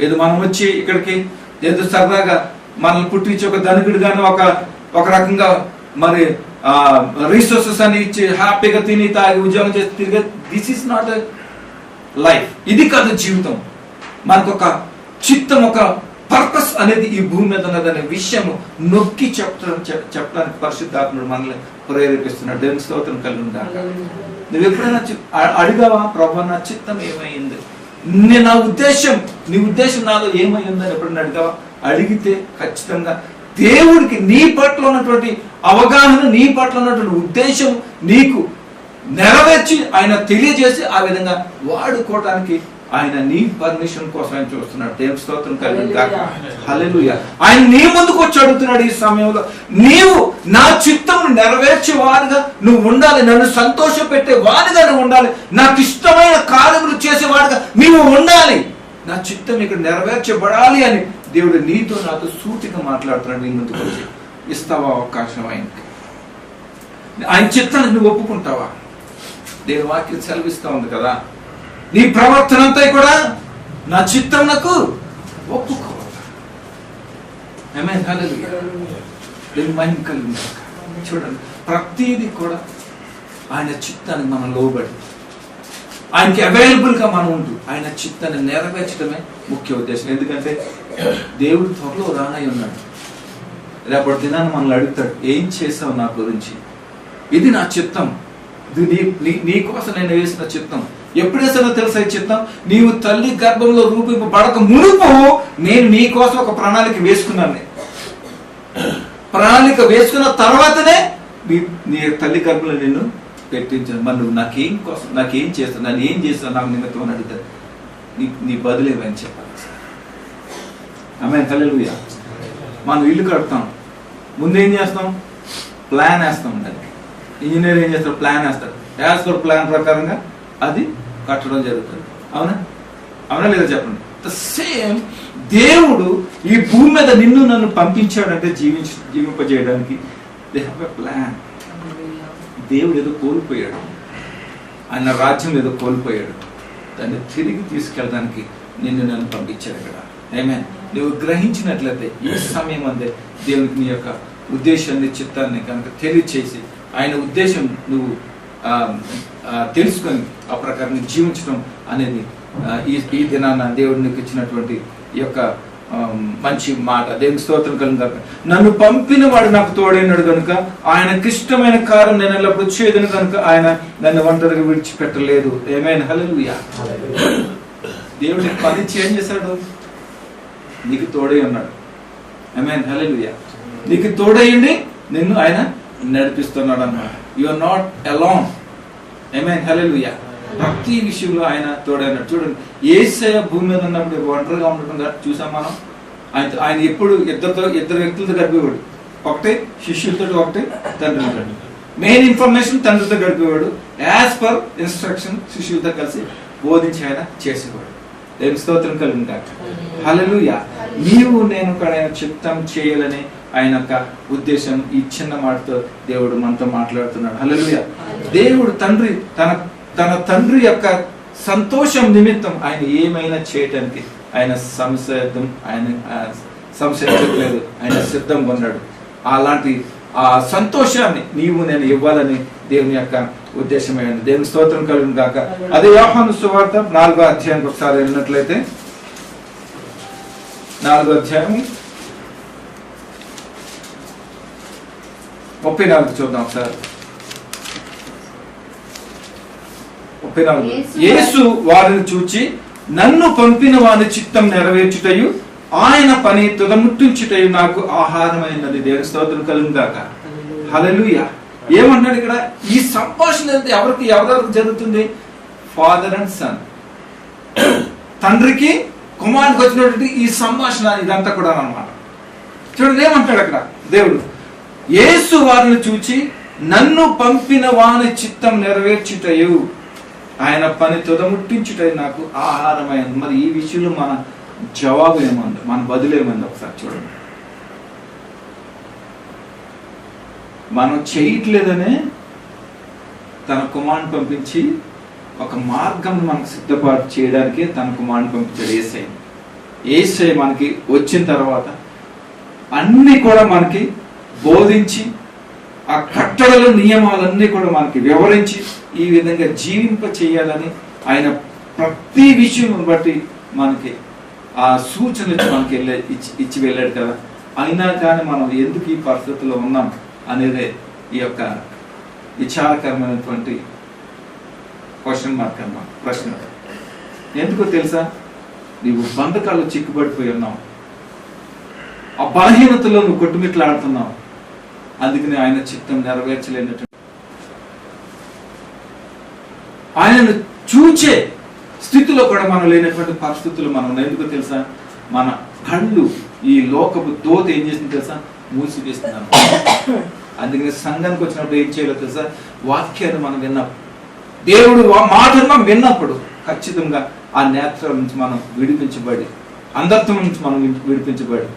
ఏదో మనం వచ్చి ఇక్కడికి ఏదో సరదాగా మనల్ని పుట్టించి ఒక ధనికుడిగాను ఒక రకంగా మరి రిసోర్సెస్ అని ఇచ్చి హ్యాపీగా తిని తాగి ఉద్యోగం చేసి తిరిగి, this is not a life. ఇది కాదు జీవితం. మనకు ఒక చిత్తం, ఒక పర్పస్ అనేది ఈ భూమి మీద ఉన్నదనే విషయం నొక్కి చెప్పడానికి పరిశుద్ధాత్ముడు మనల్ని ప్రేరేపిస్తున్నాడు. దేవుని స్తోత్రం కలుగును గాక. నువ్వు ఎప్పుడైనా అడిగావా, ప్రభువా నా చిత్తం ఏమైంది, నీ ఉద్దేశం నాలో ఏమై ఉందని ఎప్పుడైనా అడిగావా? అడిగితే ఖచ్చితంగా దేవుడికి నీ పట్ల ఉన్నటువంటి అవగాహన, నీ పట్ల ఉన్నటువంటి ఉద్దేశం నీకు నెరవేర్చి ఆయన తెలియజేసి ఆ విధంగా వాడుకోవడానికి ఆయన నీ పర్మిషన్ కోసం ఆయన చూస్తున్నాడు. దేవుని స్తోత్రం కలుగును గాక. హల్లెలూయా. ఆయన నీ ముందుకు వచ్చి అడుగుతున్నాడు, ఈ సమయంలో నీవు నా చిత్తమును నెరవేర్చే వారుగా నువ్వు ఉండాలి, నన్ను సంతోష పెట్టే వాడిగా నువ్వు ఉండాలి, నాకు ఇష్టమైన కార్యములు చేసేవాడుగా నీవు ఉండాలి, నా చిత్తం ఇక్కడ నెరవేర్చబడాలి అని దేవుడు నీతో నాతో సూటిగా మాట్లాడుతున్నాడు. నీ ముందుకు వచ్చి ఇస్తావా అవకాశం ఆయనకి? ఆయన చిత్తాన్ని నువ్వు ఒప్పుకుంటావా? దేవుని వాక్యం సెలవిస్తా ఉంది కదా, నీ ప్రవర్తన అంతా కూడా నా చిత్తం నాకు ఒప్పుకోవాలి. ఆమేన్. హల్లెలూయా. దేవుని మహిమ కలుగును గాక. చూడండి, ప్రతిదీ కూడా ఆయన చిత్తానికి మనం లోబడి ఆయనకి అవైలబుల్ గా మనం ఉంటూ ఆయన చిత్తాన్ని నెరవేర్చడమే ముఖ్య ఉద్దేశం. ఎందుకంటే దేవుడు త్వరలో రానై ఉన్నాడు. రేపటి దినాన్ని మనల్ని అడుగుతాడు, ఏం చేసావు నా గురించి? ఇది నా చిత్తం, ఇది నీ కోసం నేను వేసిన చిత్తం. ఎప్పుడు వేసానో తెలుసా ఈ చిత్తం? నీవు తల్లి గర్భంలో రూపింపబడక మునుపు నేను నీ కోసం ఒక ప్రణాళిక వేసుకున్నాను. ప్రణాళిక వేసుకున్న తర్వాతనే నీ తల్లి గర్భంలో నిన్ను పెట్టించాను. మరి నువ్వు నాకేం కోసం, నాకేం చేస్తావు, నన్ను ఏం చేస్తావు నాకు నిమిత్తం అని అడుగుతాడు. నీ బదులేమని చెప్పాలి. ఆమేన్. హల్లెలూయా. మనం ఇల్లు కడతాం, ముందేం చేస్తాం? ప్లాన్ వేస్తాం. దానికి ఇంజనీర్ ఏం చేస్తాడు? ప్లాన్ వేస్తాడు. యాజ్ పర్ ప్లాన్ ప్రకారంగా అది కట్టడం జరుగుతుంది. అవునా? అవునా లేదా చెప్పండి. ద సేమ్ దేవుడు ఈ భూమి మీద నిన్ను నన్ను పంపించాడంటే జీవింపజేయడానికి. They have a plan. దేవుడు ఏదో కోల్పోయాడు, ఆయన రాజ్యం ఏదో కోల్పోయాడు, దాన్ని తిరిగి తీసుకెళ్ళడానికి నిన్ను నన్ను పంపించాడు ఇక్కడ. ఆమేన్. నువ్వు గ్రహించినట్లయితే ఈ సమయం అందే దేవునికి నీ యొక్క ఉద్దేశాన్ని, చిత్తాన్ని కనుక తెలియచేసి ఆయన ఉద్దేశం నువ్వు తెలుసుకొని ఆ ప్రకారం జీవించడం అనేది ఈ దినాన దేవుడు నీకు ఇచ్చినటువంటి ఈ యొక్క మంచి మాట. దేవుని స్తోత్రం కలుగును గాక. నన్ను పంపిన వాడు నాకు తోడైనాడు కనుక ఆయనకి ఇష్టమైన కార్యం నేను ఎల్లప్పుడు చేయదును కనుక ఆయన నన్ను ఒంటరిగా విడిచిపెట్టలేదు. ఆమేన్. హల్లెలూయా. దేవుడు పని చేంజ్ చేశాడు, నీకు తోడై ఉన్నాడు. ఆమేన్. హల్లెలూయా. నీకు తోడైండి నిన్ను ఆయన నడిపిస్తున్నాడు అన్నమాట. You are not alone. ఆమేన్. హల్లెలూయా. ప్రతి విషయంలో ఆయన తోడైనాడు. చూడండి, యేసయ్య భూమి మీద ఉన్నప్పుడు ఒంటరిగా ఉండటం చూసాం మనం. ఆయన ఎప్పుడు ఇద్దరు వ్యక్తులతో గడిపేవాడు. ఒకటే శిష్యులతో, ఒకటే తండ్రితో. మెయిన్ ఇన్ఫర్మేషన్ తండ్రితో గడిపేవాడు. యాజ్ పర్ ఇన్స్ట్రక్షన్ శిష్యులతో కలిసి బోధించి ఆయన చేసేవాడు. దేవుని స్తోత్రం కలుగును గాక. హల్లెలూయా. నీవు నేను కూడా చిత్తం చేయాలని ఆయన యొక్క ఉద్దేశం ఈ చిన్న మాటతో దేవుడు మనతో మాట్లాడుతున్నాడు. హల్లెలూయా. దేవుడు తండ్రి తన తండ్రి యొక్క సంతోషం నిమిత్తం ఆయన ఏమైనా చేయటానికి ఆయన సంశయించట్లేదు, ఆయన సిద్ధంగా ఉన్నాడు. అలాంటి ఆ సంతోషాన్ని నీవు నేను ఇవ్వాలని దేవుని యొక్క ఉద్దేశమైంది. దేవుని స్తోత్రం కలుగును గాక. అదే యోహాను సువార్త 4వ అధ్యాయానికి ఒకసారి వెళ్ళినట్లయితే 4వ అధ్యాయం 34 చూద్దాం ఒకసారి. 34. యేసు వారిని చూచి నన్ను పంపిన వాని చిత్తం నెరవేర్చుటయు ఆయన పని తుదముట్టించుటయు నాకు ఆహారమైనది. దేవుని స్తోత్రం కలుగును గాక. హల్లెలూయా. ఏమన్నాడు ఇక్కడ? ఈ సంభాషణ ఎవరెవరికి జరుగుతుంది? ఫాదర్ అండ్ సన్, తండ్రికి కుమారుడికి వచ్చినటువంటి ఈ సంభాషణ ఇదంతా కూడా అన్నమాట. చూడండి ఏమంటాడు అక్కడ దేవుడు. యేసు వారిని చూచి నన్ను పంపిన వాని చిత్తం నెరవేర్చుటయు ఆయన పని తుదముట్టించుటయు నాకు ఆహారమైనది. మరి ఈ విషయంలో మన జవాబు ఏమంది, మన బదులు ఏమంది ఒకసారి చూడండి. మనం చేయట్లేదనే తన కుమారుని పంపించి ఒక మార్గం మనకు సిద్ధపాటు చేయడానికి తన కుమారుని పంపించాడు యేసయ్య. యేసయ్య మనకి వచ్చిన తర్వాత అన్ని కూడా మనకి బోధించి ఆ కట్టడలు నియమాలన్నీ కూడా మనకి వివరించి ఈ విధంగా జీవింప చేయాలని ఆయన ప్రతి విషయం బట్టి మనకి ఆ సూచనలు మనకి ఇచ్చి వెళ్ళాడు కదా. అయినా కానీ మనం ఎందుకు ఈ పరిస్థితుల్లో ఉన్నాం అనేదే ఈ యొక్క విచారకరమైనటువంటి క్వశ్చన్ మార్క్ అన్నమాట, ప్రశ్న. ఎందుకో తెలుసా? నీవు బంధకాలు చిక్కుబడిపోయి ఉన్నావు. ఆ బలహీనతలో నువ్వు కొట్టుమిట్లాడుతున్నావు. అందుకని ఆయన చిత్తం నెరవేర్చలేనటువంటి, ఆయనను చూచే స్థితిలో కూడా మనం లేనటువంటి పరిస్థితులు మనం ఉన్నాయి. ఎందుకో తెలుసా? మన కళ్ళు ఈ లోకపు దోత ఏం చేసింది తెలుసా? మూసివేస్తున్నాం. అందుకని సంఘానికి వచ్చినప్పుడు ఏం చేయాలో తెలుసా? వాక్యాన్ని మనం విన్నప్పుడు, దేవుడు మాటను మనం విన్నప్పుడు ఖచ్చితంగా ఆ నేత్రాల నుంచి మనం విడిపించబడి, అంధత్వం నుంచి మనం విడిపించబడి,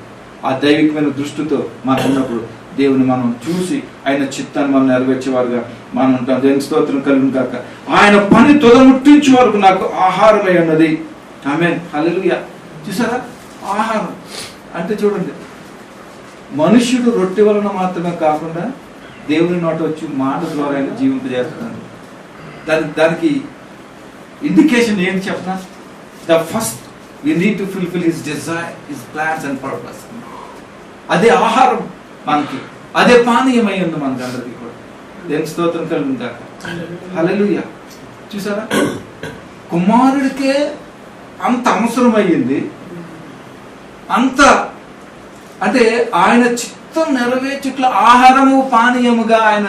ఆ దైవికమైన దృష్టితో మనం ఉన్నప్పుడు దేవుని మనం చూసి ఆయన చిత్తాన్ని మనం నెరవేర్చేవారుగా మనం ఉంటాం. దేవుని స్తోత్రం కలుగును గాక. ఆయన పని తొదముట్టించే వరకు నాకు ఆహారమై ఉన్నది. ఆమేన్, హల్లెలూయా. చూసారా? ఆహారం అంటే చూడండి, మనుష్యుడు రొట్టె వలన మాత్రమే కాకుండా దేవుని నోట వచ్చి మాట ద్వారా ఆయన జీవింపజేస్తున్నాడు. దానికి ఇండికేషన్ ఏంటి చెప్పనా? The first we need to fulfill his desire, his plans and purpose. అదే ఆహారం మనకి, అదే పానీయమై ఉంది మనకి అందరికీ కూడా. దేవుని స్తోత్రం కలుగును గాక. హల్లెలూయా. చూసారా? కుమారుడికే అంత అవసరమయ్యింది, అంత అంటే ఆయన చిత్తం నెరవేర్చుట్ల ఆహారము పానీయముగా ఆయన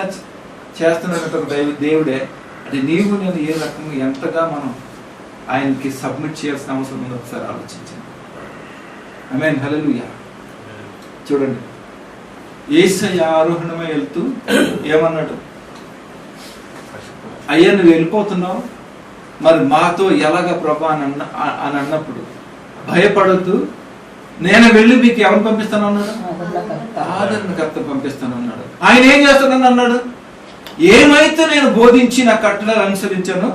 చేస్తున్నటువంటి దేవుడే. అంటే నీవు నేను ఏ రకంగా ఎంతగా మనం ఆయనకి సబ్మిట్ చేయాల్సిన అవసరం ఉందో ఒకసారి ఆలోచించండి. ఆమేన్, హల్లెలూయా. చూడండి, యేసయ్య ఆరోహణమై వెళ్తూ ఏమన్నాడు? అయ్యా నువ్వు వెళ్ళిపోతున్నావు, మరి మాతో ఎలాగ ప్రభా అని అన్నప్పుడు భయపడద్దు, నేను వెళ్ళి మీకు ఎవరు పంపిస్తాను అన్నాడు? ఆదరణకర్త పంపిస్తాను అన్నాడు. ఆయన ఏం చేస్తానని అన్నాడు? ఏమైతే నేను బోధించి నా కట్టడలు అనుసరించానో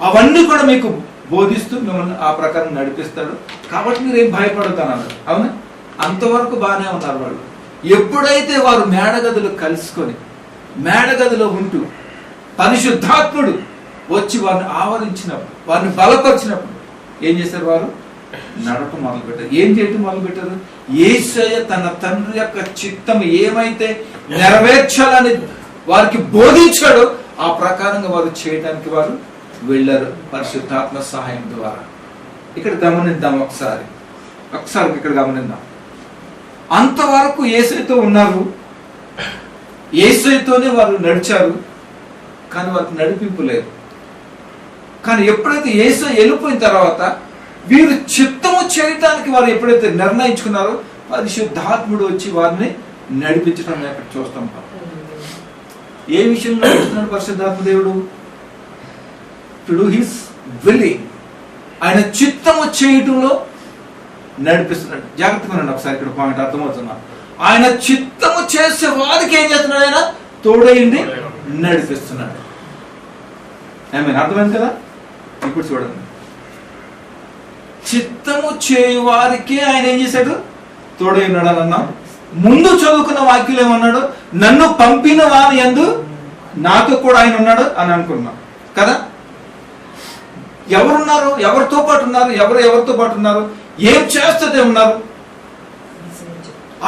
అవన్నీ కూడా మీకు బోధిస్తూ మిమ్మల్ని ఆ ప్రకారం నడిపిస్తాడు, కాబట్టి మీరేం భయపడద్దు అన్నాడు. అవునా? అంతవరకు బాగానే ఉన్నారు వాళ్ళు. ఎప్పుడైతే వారు మేడగదిలో కలుసుకొని మేడగదిలో ఉంటూ పరిశుద్ధాత్ముడు వచ్చి వారిని ఆవరించినప్పుడు, వారిని బలపరిచినప్పుడు ఏం చేశారు? వారు నడక మొదలు పెట్టారు. ఏం చేయటం మొదలు పెట్టారు? యేసయ్య తన తండ్రి యొక్క చిత్తం ఏమైతే నెరవేర్చాలని వారికి బోధించాడో ఆ ప్రకారంగా వారు చేయడానికి వారు వెళ్ళారు పరిశుద్ధాత్మ సహాయం ద్వారా. ఇక్కడ గమనిద్దాం, ఒకసారి ఇక్కడ గమనిద్దాం. అంతవరకు యేసయ్యతో ఉన్నారు, యేసయ్యతోనే వారు నడిచారు, కానీ వారికి నడిపింపు లేదు. కానీ ఎప్పుడైతే యేసయ్య వెళ్ళిపోయిన తర్వాత వీరు చిత్తము చేయటానికి వారు ఎప్పుడైతే నిర్ణయించుకున్నారో పరిశుద్ధాత్ముడు వచ్చి వారిని నడిపించడం ఇక్కడ చూస్తాం. ఏ విషయంలో నడుస్తున్నాడు పరిశుద్ధాత్మ దేవుడు? టు డూ హిస్ విల్లింగ్, ఆయన చిత్తము చేయటంలో నడిపిస్తున్నాడు. జాగ్రత్తగా ఉండండి ఒకసారి, ఇక్కడ పాయింట్ అర్థమవుతున్నా. ఆయన చిత్తము చేసే వారికి ఏం చేస్తున్నాడు? ఆయన తోడైంది నడిపిస్తున్నాడు. ఆమేన్, అర్థమైంది కదా? ఇప్పుడు చూడండి, చిత్తము చేయు వారికి ఆయన ఏం చేశాడు? తోడై ఉన్నాడు అని అన్నాం. ముందు చదువుకున్న వాక్యం ఏమన్నాడు? నన్ను పంపిన వాని యందు నాతో కూడా ఆయన ఉన్నాడు అని అనుకున్నాం కదా. ఎవరున్నారు? ఎవరితో పాటు ఉన్నారు? ఎవరితో పాటు ఉన్నారు? ఏం చేస్తే ఉన్నారు?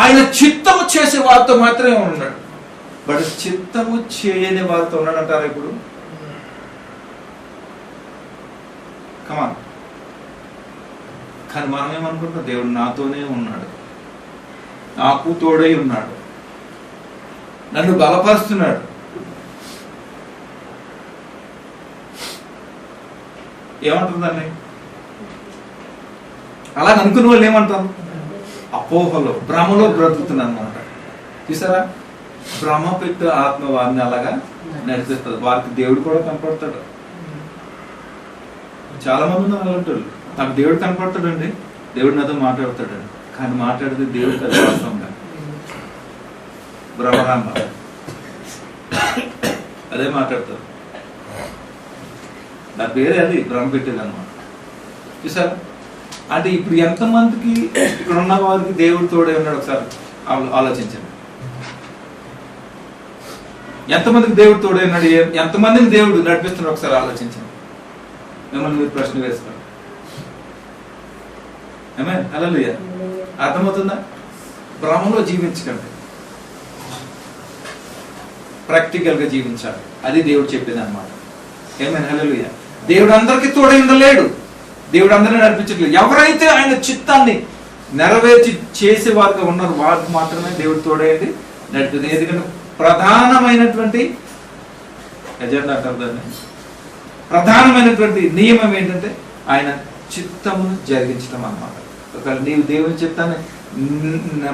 ఆయన చిత్తము చేసే వారితో మాత్రమే ఉన్నాడు. బట్ చిత్తము చేయని వారితో ఉన్నాడు అంటారా ఇప్పుడు? కమాన్. కానీ మనం ఏమనుకుంటున్నాం? దేవుడు నాతోనే ఉన్నాడు, నాకు తోడై ఉన్నాడు, నన్ను బలపరుస్తున్నాడు. ఏమంటుందండి? అలా అనుకున్న వాళ్ళు ఏమంటారు? అపోహలో, భ్రమలో బ్రతుకుతున్నాను అనమాట. చూసారా? భ్రమ పెట్టు ఆత్మ వారిని అలాగా నడిపిస్తుంది. వారికి దేవుడు కూడా కనపడతాడు. చాలా మంది ఉన్నారు అలాంటి. నాకు దేవుడు కనపడతాడండి, దేవుడు నాతో మాట్లాడతాడండి, కానీ మాట్లాడితే దేవుడు కదా వాస్తవంగా భ్రమరాంబ అదే మాట్లాడతారు. నా పేరే అది, భ్రమ పెట్టేది అనమాట. చూసారా? అంటే ఇప్పుడు ఎంతమందికి ఇక్కడ ఉన్న వారికి దేవుడు తోడే ఉన్నాడు? ఒకసారి ఆలోచించండి. ఎంతమందికి దేవుడు తోడే ఉన్నాడు? ఎంతమందిని దేవుడు నడిపిస్తున్నాడు? ఒకసారి ఆలోచించండి. మిమ్మల్ని మీరు ప్రశ్న వేసుకోండి. ఆమేన్, హల్లెలూయా. అర్థమవుతుందా? భ్రమలో జీవించకండి, ప్రాక్టికల్ గా జీవించాలి. అది దేవుడు చెప్పేది అనమాట. ఆమేన్, హల్లెలూయా. దేవుడు అందరికీ తోడై ఉండలేడు, దేవుడు అందరినీ నడిపించట్లేదు. ఎవరైతే ఆయన చిత్తాన్ని నెరవేర్చి చేసేవారుగా ఉన్నారు, వారికి మాత్రమే దేవుడు తోడేది నడిపింది. ఎందుకంటే ప్రధానమైనటువంటి ఎజెండా అంటారు దాన్ని, ప్రధానమైనటువంటి నియమం ఏంటంటే ఆయన చిత్తమును జరిగించడం అన్నమాట. ఒకవేళ నీవు దేవుని చిత్తాన్ని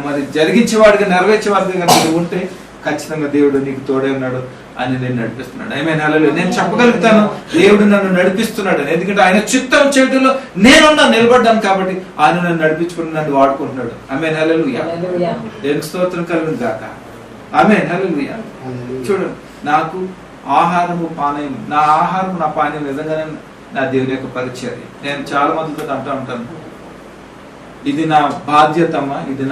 మరి జరిగించేవాడిగా నెరవేర్చేవాడిగా కనుక నువ్వు ఉంటే ఖచ్చితంగా దేవుడు నీకు తోడే ఉన్నాడు అని నేను నడిపిస్తున్నాడు. హల్లెలూయా. నేను చెప్పగలుగుతాను దేవుడు నన్ను నడిపిస్తున్నాడు అని, ఎందుకంటే ఆయన చిత్తం చేయడంలో నేనున్నా నిలబడ్డాను కాబట్టి ఆయన నన్ను నడిపించుకుని నన్ను వాడుకుంటున్నాడు. ఆమేన్ హల్లెలూయా. దేవునికి స్తోత్రం కలుగును గాక. ఆమేన్ హల్లెలూయా. చూడండి, నాకు ఆహారము పానీయం, నా ఆహారం నా పానీయం నిజంగానే నా దేవుని యొక్క పరిచర్య. నేను చాలా మందితో అంటూ ఉంటాను, ఇది నా బాధ్యతమ్మా, ఇది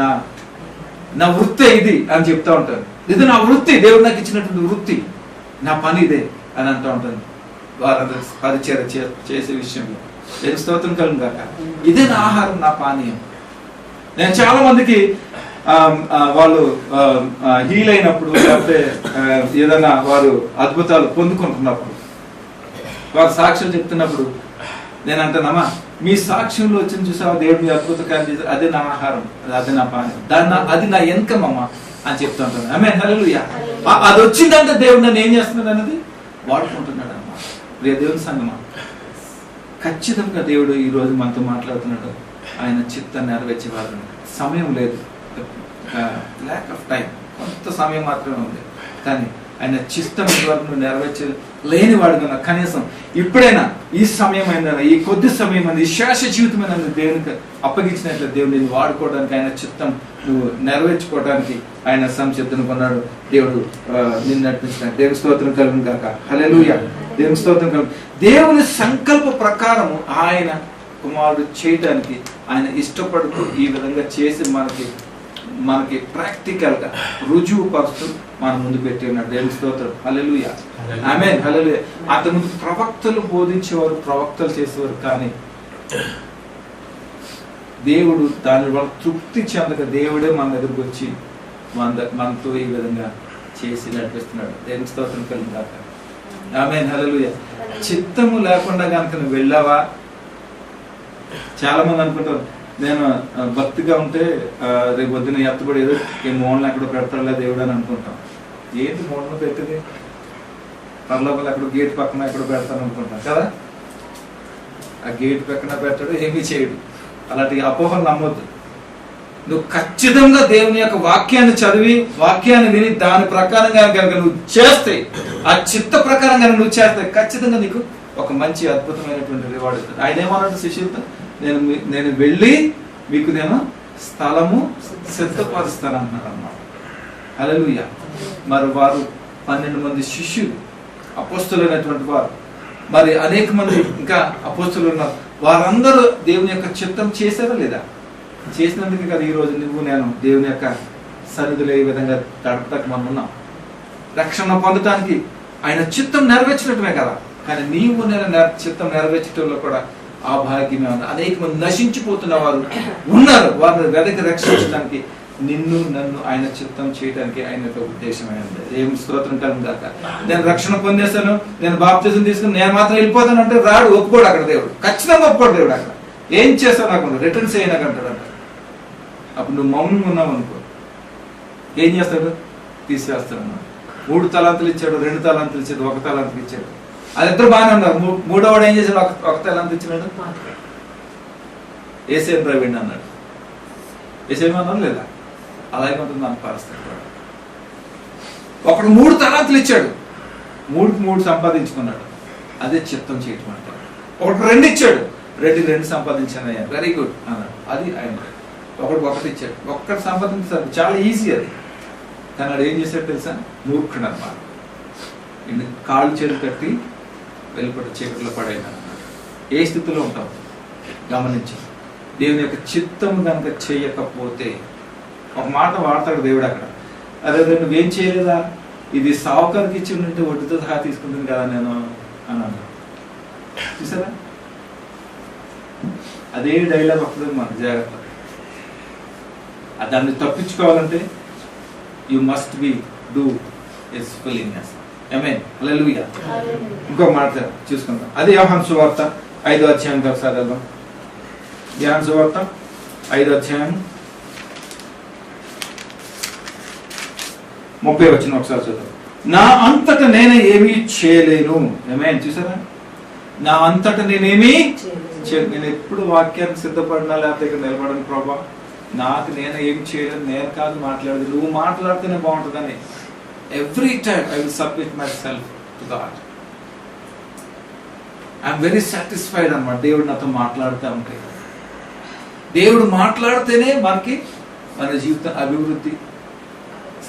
నా వృత్తి ఇది అని చెప్తా ఉంటాను. ఇది నా వృత్తి, దేవుడు నాకు ఇచ్చినటువంటి వృత్తి, నా పని ఇదే అని అంటూ ఉంటాను వారందరూ పరిచర్య చేసే విషయంలో. దేవుని స్తోత్రం కలుగును గాక. ఇదే నా ఆహారం, నా పానీయం. నేను చాలా మందికి వాళ్ళు హీల్ అయినప్పుడు, లేకపోతే ఏదైనా వారు అద్భుతాలు పొందుకుంటున్నప్పుడు, వారు సాక్ష్యం చెప్తున్నప్పుడు నేను అంటానమ్మా, మీ సాక్ష్యంలో వచ్చిన చూసావా దేవుడు మీ అద్భుత కార్యం చేశారు, అదే నా ఆహారం, అదే నా పానీయం, అది నా ఇన్కమ్ అమ్మా అని చెప్తూ ఉంటాను. ఆమేన్ హల్లెలూయా. అది వచ్చిందంటే దేవుడు నన్ను ఏం చేస్తున్నాడు అన్నది వాడుకుంటున్నాడు అమ్మా. ప్రియ దేవుని సంగమా, ఖచ్చితంగా దేవుడు ఈ రోజు మనతో మాట్లాడుతున్నాడు. ఆయన చిత్తాన్ని నెరవేర్చేవారు. సమయం లేదు, ల్యాక్ ఆఫ్ టైం, కొంత సమయం మాత్రమే ఉంది. కానీ ఆయన చిత్తం వరకు నెరవేర్చలేని వాడు కన్నా కనీసం ఇప్పుడైనా ఈ సమయం అయినా, ఈ కొద్ది సమయం అయినా, ఈ శ్వాస జీవితమైన దేవునికి అప్పగించినట్లు దేవుడు నేను వాడుకోవడానికి, ఆయన చిత్తం నువ్వు నెరవేర్చుకోవడానికి ఆయన సంసిద్ధం కొన్నాడు. దేవుడు నిన్ను నడిపించడానికి. దేవుని స్తోత్రం కలుగును గాక. హల్లెలూయా. దేవుని స్తోత్రం కలుగు. దేవుని సంకల్ప ప్రకారము ఆయన కుమారుడు చేయడానికి ఆయన ఇష్టపడుతూ ఈ విధంగా చేసి మనకి ప్రాక్టికల్ గా రుజువు పరుస్తూ మన ముందు పెట్టి ఉన్నాడు. దేవుని స్తోత్రం. హల్లెలూయా. ఆమేన్ హల్లెలూయా. అంతకుముందు ప్రవక్తలు బోధించేవారు, ప్రవక్తలు చేసేవారు, కానీ దేవుడు దాని వల్ల తృప్తి చెందక దేవుడే మన దగ్గరకు వచ్చి మనతో ఈ విధంగా చేసి నడిపిస్తున్నాడు. దేవుని స్తోత్రం కలుగును గాక. ఆమేన్ హల్లెలూయా. చిత్తము లేకుండా కనుక నువ్వు వెళ్ళావా, చాలా మంది అనుకుంటారు నేను భక్తిగా ఉంటే రేపు పొద్దున ఎత్తబడి ఏదో ఈ మోహన్లు ఎక్కడో పెడతాడులే దేవుడు అని అనుకుంటాం. ఏంటి మోహన్లు పెట్టేది? పర్లోపల ఎక్కడో గేట్ పక్కన ఎక్కడో పెడతాను అనుకుంటాం కదా. ఆ గేట్ పక్కన పెట్టాడు, ఏమీ చేయడు. అలాంటి అపోహలు నమ్మొద్దు. నువ్వు ఖచ్చితంగా దేవుని యొక్క వాక్యాన్ని చదివి, వాక్యాన్ని విని, దాని ప్రకారంగా కనుక నువ్వు చేస్తే, ఆ చిత్త ప్రకారంగా నువ్వు చేస్తే ఖచ్చితంగా నీకు ఒక మంచి అద్భుతమైనటువంటి రివార్డ్ ఇస్తుంది. ఆయన ఏమన్నాడు శిష్యులతో, నేను వెళ్ళి మీకు నేను స్థలము సిద్ధపరుస్తాను అన్నాడు అన్నమాట. హల్లెలూయా. మరి వారు 12 మంది శిష్యులు, అపోస్తలులైనటువంటి వారు, మరి అనేక మంది ఇంకా అపోస్తలులు ఉన్నారు. వారందరూ దేవుని యొక్క చిత్తం చేశారా లేదా? చేసినందుకే కదా ఈ రోజు నువ్వు నేను దేవుని యొక్క సన్నిధిలో ఈ విధంగా గడపడానికి మనం ఉన్నాం. రక్షణ పొందటానికి ఆయన చిత్తం నెరవేర్చినట్టుమే కదా. కానీ నీవు నేను చిత్తం నెరవేర్చడంలో కూడా ఆ భాగ్యమే ఉంది. అనేక మంది నశించిపోతున్న వారు ఉన్నారు. వారిని వెదకి రక్షించడానికి, నిన్ను నన్ను ఆయన చిత్తం చేయడానికి ఆయన యొక్క ఉద్దేశమైనది. ఏం స్తోత్రం కలుగును గాక. నేను రక్షణ పొందేశాను, నేను బాప్తిజం తీసుకుని నేను మాత్రం వెళ్ళిపోతాను అంటే రాడు, ఒప్పుకోడు అక్కడ దేవుడు. ఖచ్చితంగా ఒప్పుకోడు దేవుడు. అక్కడ ఏం చేస్తావు నాకు రిటర్న్స్ అయినాక అంటాడంట. అప్పుడు నువ్వు మౌనంగా ఉన్నావు అనుకో, ఏం చేస్తాడు? తీసేస్తాడు. 3 తలాంతులు ఇచ్చాడు, 2 తలాంతులు ఇచ్చాడు, 1 తలాంతులు ఇచ్చాడు. వాళ్ళిద్దరు బాగానే ఉన్నారు. మూడోవాడు ఏం చేశాడు? 1 తలాంతు ఇచ్చినాడు. ఏసేం ప్రవీణ్ అన్నాడు. ఏసేమన్నాడు లేదా? అలాగే ఉంటుంది మన పరిస్థితి. ఒకడు 3 తలాంతులు ఇచ్చాడు, 3 సంపాదించుకున్నాడు. అదే చిత్తం చేయటం అంటే. ఒకడు 2 ఇచ్చాడు, 2 సంపాదించాను, వెరీ గుడ్ అన్నాడు. అది ఆయన. ఒకడు 1 ఇచ్చాడు, 1 సంపాదించాడు, చాలా ఈజీ అది. కానీ వాడు ఏం చేశాడు తెలుసా? మూర్ఖుడు అన్నమాట. కాళ్ళు చేతులు కట్టి వెళ్ళిపడి చీకట్లో పడైనా. ఏ స్థితిలో ఉంటావు గమనించి. దేవుని యొక్క చిత్తం కనుక చేయకపోతే, ఒక మాట వాడతాడు దేవుడు అక్కడ, అదే నువ్వేం చేయలేదా, ఇది సావుకారికి ఇచ్చి ఉంటే వడ్డీతో సహా తీసుకుంటుంది కదా నేను అన్నాను. చూసారా? అదే డైలాగ్ వస్తుంది మనకు. జాగ్రత్త. దాన్ని తప్పించుకోవాలంటే you must be do is willingness. ఆమేన్ హల్లెలూయా. ఇంకొక మాట చూసుకుందాం. అది యోహాను సువార్త 5వ అధ్యాయం ఒకసారి వెళ్దాం. యోహాను సువార్త 5వ అధ్యాయం 30వ వచనం ఒకసారి చూద్దాం. నా అంతట నేను ఏమీ చేయలేను. ఆమేన్. చూసారా, నా అంతట నేనేమీ నేను ఎప్పుడు వాక్యానికి సిద్ధపడినా లేకపోతే ఇక్కడ నిలబడను ప్రభా, నాకు నేను ఏం చేయలేను, నేను కాదు మాట్లాడదు, నువ్వు మాట్లాడితేనే బాగుంటుందని every time I will submit my self to God. I'm very satisfied అన్నమాట. దేవుడు నాతో మాట్లాడుతూ ఉంటే, దేవుడు మాట్లాడితేనే మనకి మన జీవితం అభివృద్ధి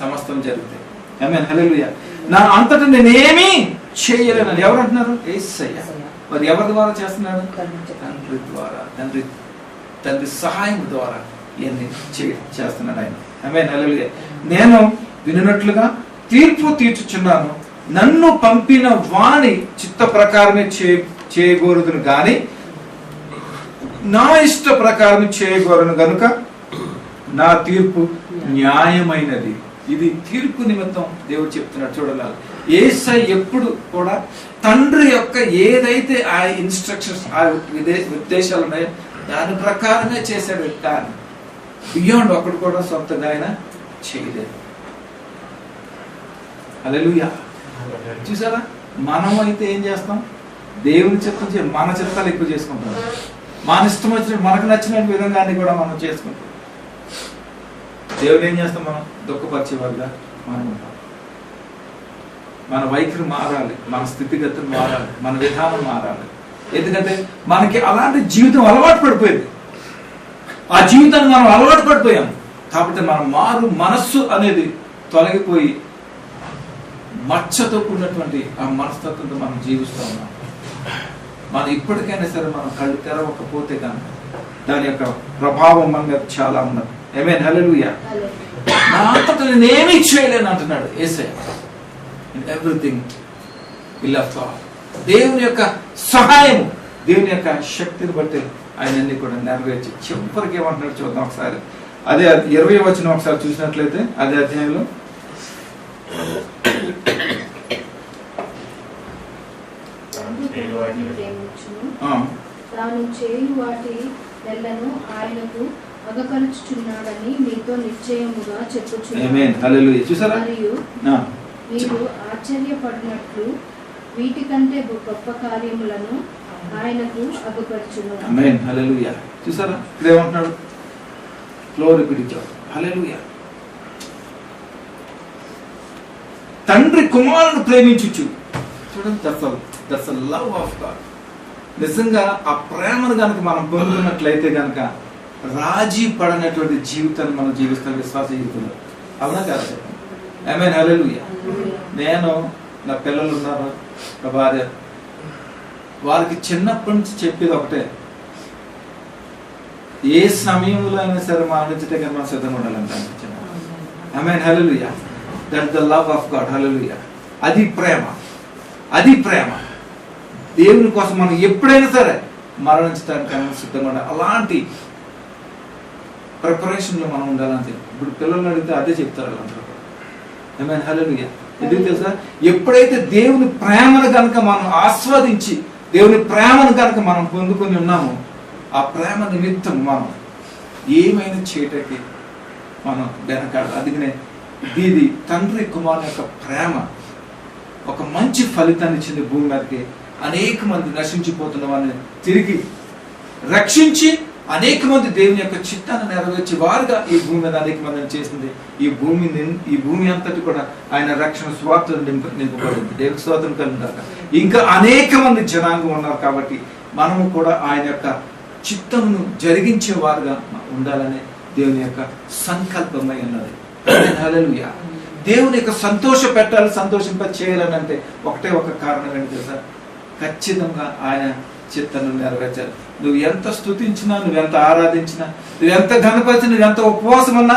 సమస్తం జరుగుతాయి. ఆమేన్. హల్లెలూయా. నా అంతటా నేనేమీ చేయలేను. ఎవరు అంటున్నారు? యేసయ్య. మరి ఎవరి ద్వారా చేస్తున్నాడు? తండ్రి ద్వారా, తండ్రి సహాయం ద్వారా ఇవన్నీ చేస్తున్నాడు ఆయన. ఆమేన్. హల్లెలూయా. నేను వినున్నట్లుగా తీర్పు తీర్చుచున్నాను, నన్ను పంపిన వాని చిత్త ప్రకారమే చేయగోరుదును గాని నా ఇష్ట ప్రకారం చేయగోరను గనుక నా తీర్పు న్యాయమైనది. ఇది తీర్పు నిమిత్తం దేవుడు చెప్తున్నాడు. చూడాలి, యేసయ్య ఎప్పుడు కూడా తండ్రి యొక్క ఏదైతే ఆ ఇన్స్ట్రక్షన్స్, ఆ ఉద్దేశాలు ఉన్నాయో దాని ప్రకారమే చేశాడు. కానీ బియాండ్ ఒకటి కూడా సొంతంగా ఆయన చేయలేదు. హల్లెలూయా. చూసారా, మనం అయితే ఏం చేస్తాం? దేవుని చిత్తం మన చిత్తాలు ఎక్కువ చేసుకుంటాం. మన ఇష్టం వచ్చినట్టు మనకు నచ్చిన విధంగాన్ని కూడా మనం చేసుకుంటాం. దేవుడు ఏం చేస్తాం? మనం దుఃఖపరిచేవారుగా మనం ఉంటాం. మన వైఖరి మారాలి, మన స్థితిగతులు మారాలి, మన విధానం మారాలి. ఎందుకంటే మనకి అలాంటి జీవితం అలవాటు పడిపోయింది. ఆ జీవితాన్ని మనం అలవాటు పడిపోయాం కాబట్టి మన మారు మనస్సు అనేది తొలగిపోయి మచ్చతో కూడినటువంటి ఆ మనస్తత్వంతో మనం జీవిస్తూ ఉన్నాం. మనం ఇప్పటికైనా సరే మనం కళ్ళు తెరవకపోతే కానీ దాని యొక్క ప్రభావం మన మీద చాలా ఉన్నది. ఆమేన్. హల్లెలూయా. నా అంతటా నేనేమీ చేయలేను అంటున్నాడు యేసయ్య. In everything will of God. దేవుని యొక్క సహాయము, దేవుని యొక్క శక్తిని బట్టి ఆయన అన్ని కూడా నెరవేర్చి చివరికి ఏమంటున్నాడు చూద్దాం ఒకసారి. అదే 20వ వచనం ఒకసారి చూసినట్లయితే అదే అధ్యాయంలో తాను చేయు వాటి నెలను ఆయనకు అగపరుచుచున్నాడని మీతో నిశ్చయముగా చెప్పుచున్నాను. ఆమేన్. హల్లెలూయా. చూసారా, మరియు మీరు ఆశ్చర్యపడినట్లు వీటికంటే గొప్ప కార్యములను ఆయనకు అగపరుచును. ఆమేన్. హల్లెలూయా. చూసారా, ఇక్కడ ఏమంటున్నాడు? ఫ్లోర్ పిడిచాడు. హల్లెలూయా. తండ్రి కుమారుని ప్రేమించుచు. చూడండి, that's the love of God. నిజంగా ఆ ప్రేమను కనుక మనం పొందుకున్నట్లయితే కనుక రాజీ పడనటువంటి జీవితాన్ని మనం జీవిస్తాం విశ్వాస జీవితంలో. అవునా కాదు? చెప్పండి. ఆమేన్. హల్లెలూయా. నేను, నా పిల్లలు ఉన్నారు, నా భార్య, వారికి చిన్నప్పటి నుంచి చెప్పేది ఒకటే, ఏ సమయంలో అయినా సరే మారించటే కానీ మనం సిద్ధంగా ఉండాలంటాను. ఆమేన్. హల్లెలూయా. That the love of God. హల్లెలూయా. అది ప్రేమ, అది ప్రేమ. దేవుని కోసం మనం ఎప్పుడైనా సరే మరణించడానికి సిద్ధంగా ఉండాలి. అలాంటి ప్రిపరేషన్లో మనం ఉండాలంటే ఇప్పుడు పిల్లలు అడిగితే అదే చెప్తారు వాళ్ళందరూ. ఆమేన్. హల్లెలూయా. ఎందుకు తెలుసా? ఎప్పుడైతే దేవుని ప్రేమను కనుక మనం ఆస్వాదించి దేవుని ప్రేమను కనుక మనం పొందుకొని ఉన్నామో ఆ ప్రేమ నిమిత్తం మనం ఏమైనా చేయటానికి మనం వెనకాడు. అందుకనే ఇది తండ్రి కుమారుని యొక్క ప్రేమ ఒక మంచి ఫలితాన్ని ఇచ్చింది భూమి మీదకి. అనేక మంది నశించిపోతున్న వారిని తిరిగి రక్షించి అనేక మంది దేవుని యొక్క చిత్తాన్ని నెరవేర్చి వారుగా ఈ భూమి మీద అనేక మందిని చేసింది. ఈ భూమి అంతటి కూడా ఆయన రక్షణ స్వార్థం నింపబడింది. దేవుని స్తోత్రం కలుగుతాక. ఇంకా అనేక మంది జనాంగం ఉన్నారు కాబట్టి మనము కూడా ఆయన యొక్క చిత్తమును జరిగించే వారుగా ఉండాలనే దేవుని యొక్క సంకల్పమై ఉన్నది. హల్లెలూయా. దేవుని యొక్క సంతోష పెట్టాలి, సంతోషింప చేయాలని అంటే ఒకటే ఒక కారణం ఏంటి తెలుసా? ఖచ్చితంగా ఆయన చిత్తాన్ని నెరవేర్చాలి. నువ్వు ఎంత స్తుతించినా, నువ్వు ఎంత ఆరాధించినా, నువ్వు ఎంత ఘనపరిచినా, నువ్వు ఎంత ఉపవాసం ఉన్నా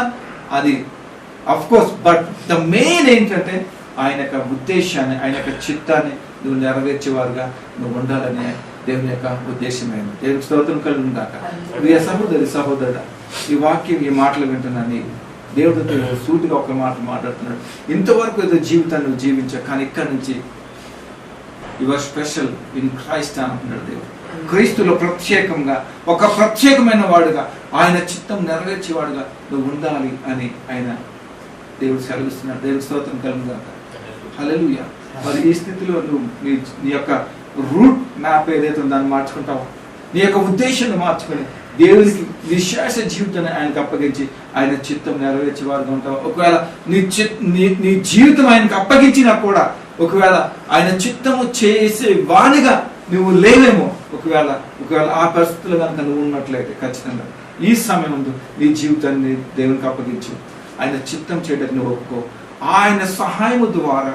అది of course, but the main ఏంటంటే ఆయన యొక్క ఉద్దేశాన్ని, ఆయన యొక్క చిత్తాన్ని నువ్వు నెరవేర్చేవారుగా నువ్వు ఉండాలనే దేవుని యొక్క ఉద్దేశమైంది. దేవునికి స్తోత్రం కలుగును గాక. ప్రియ సహోదరి సహోదరుడా, ఈ వాక్యం, ఈ మాటలు వింటున్నాను. దేవుడితో సూటిగా ఒక మాట మాట్లాడుతున్నాడు. ఇంతవరకు ఏదో జీవితాన్ని నువ్వు జీవించా, కానీ ఇక్కడి నుంచి యువర్ స్పెషల్ ఇన్ క్రైస్ట్ అంటున్నాడు దేవుడు. క్రీస్తులో ప్రత్యేకంగా ఒక ప్రత్యేకమైన వాడుగా ఆయన చిత్తం నెరవేర్చేవాడుగా నువ్వు ఉండాలి అని ఆయన దేవుడు సెలవిస్తున్నాడు. దేవుడి స్తోత్రం కలుగుగాక. హల్లెలూయా. మరి ఈ స్థితిలో నువ్వు నీ యొక్క రూట్ మ్యాప్ ఏదైతే ఉందో దాన్ని మార్చుకుంటావు, నీ యొక్క ఉద్దేశాన్ని మార్చుకొని దేవునికి విశ్వాస జీవితాన్ని ఆయనకు అప్పగించి ఆయన చిత్తం నెరవేర్చేవాడుగా ఉంటావు. ఒకవేళ నీ జీవితం ఆయనకు అప్పగించినా కూడా ఒకవేళ ఆయన చిత్తము చేసే వానిగా నువ్వు లేవేమో, ఒకవేళ ఆ పరిస్థితుల్లో కనుక నువ్వు ఉన్నట్లయితే ఖచ్చితంగా ఈ సమయం ముందు నీ జీవితాన్ని దేవునికి అప్పగించు. ఆయన చిత్తం చేయడానికి నువ్వు ఒప్పుకో. ఆయన సహాయము ద్వారా